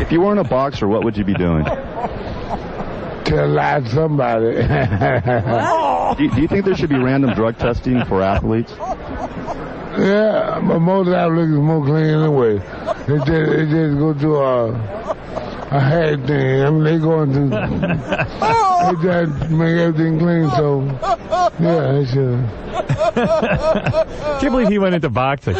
If you weren't a boxer, what would you be doing? To lie to somebody. Do you think there should be random drug testing for athletes? Yeah, but most athletes are more clean anyway. They just go to a head thing. I mean, they going to they just make everything clean. So yeah, they should. Can't believe he went into boxing.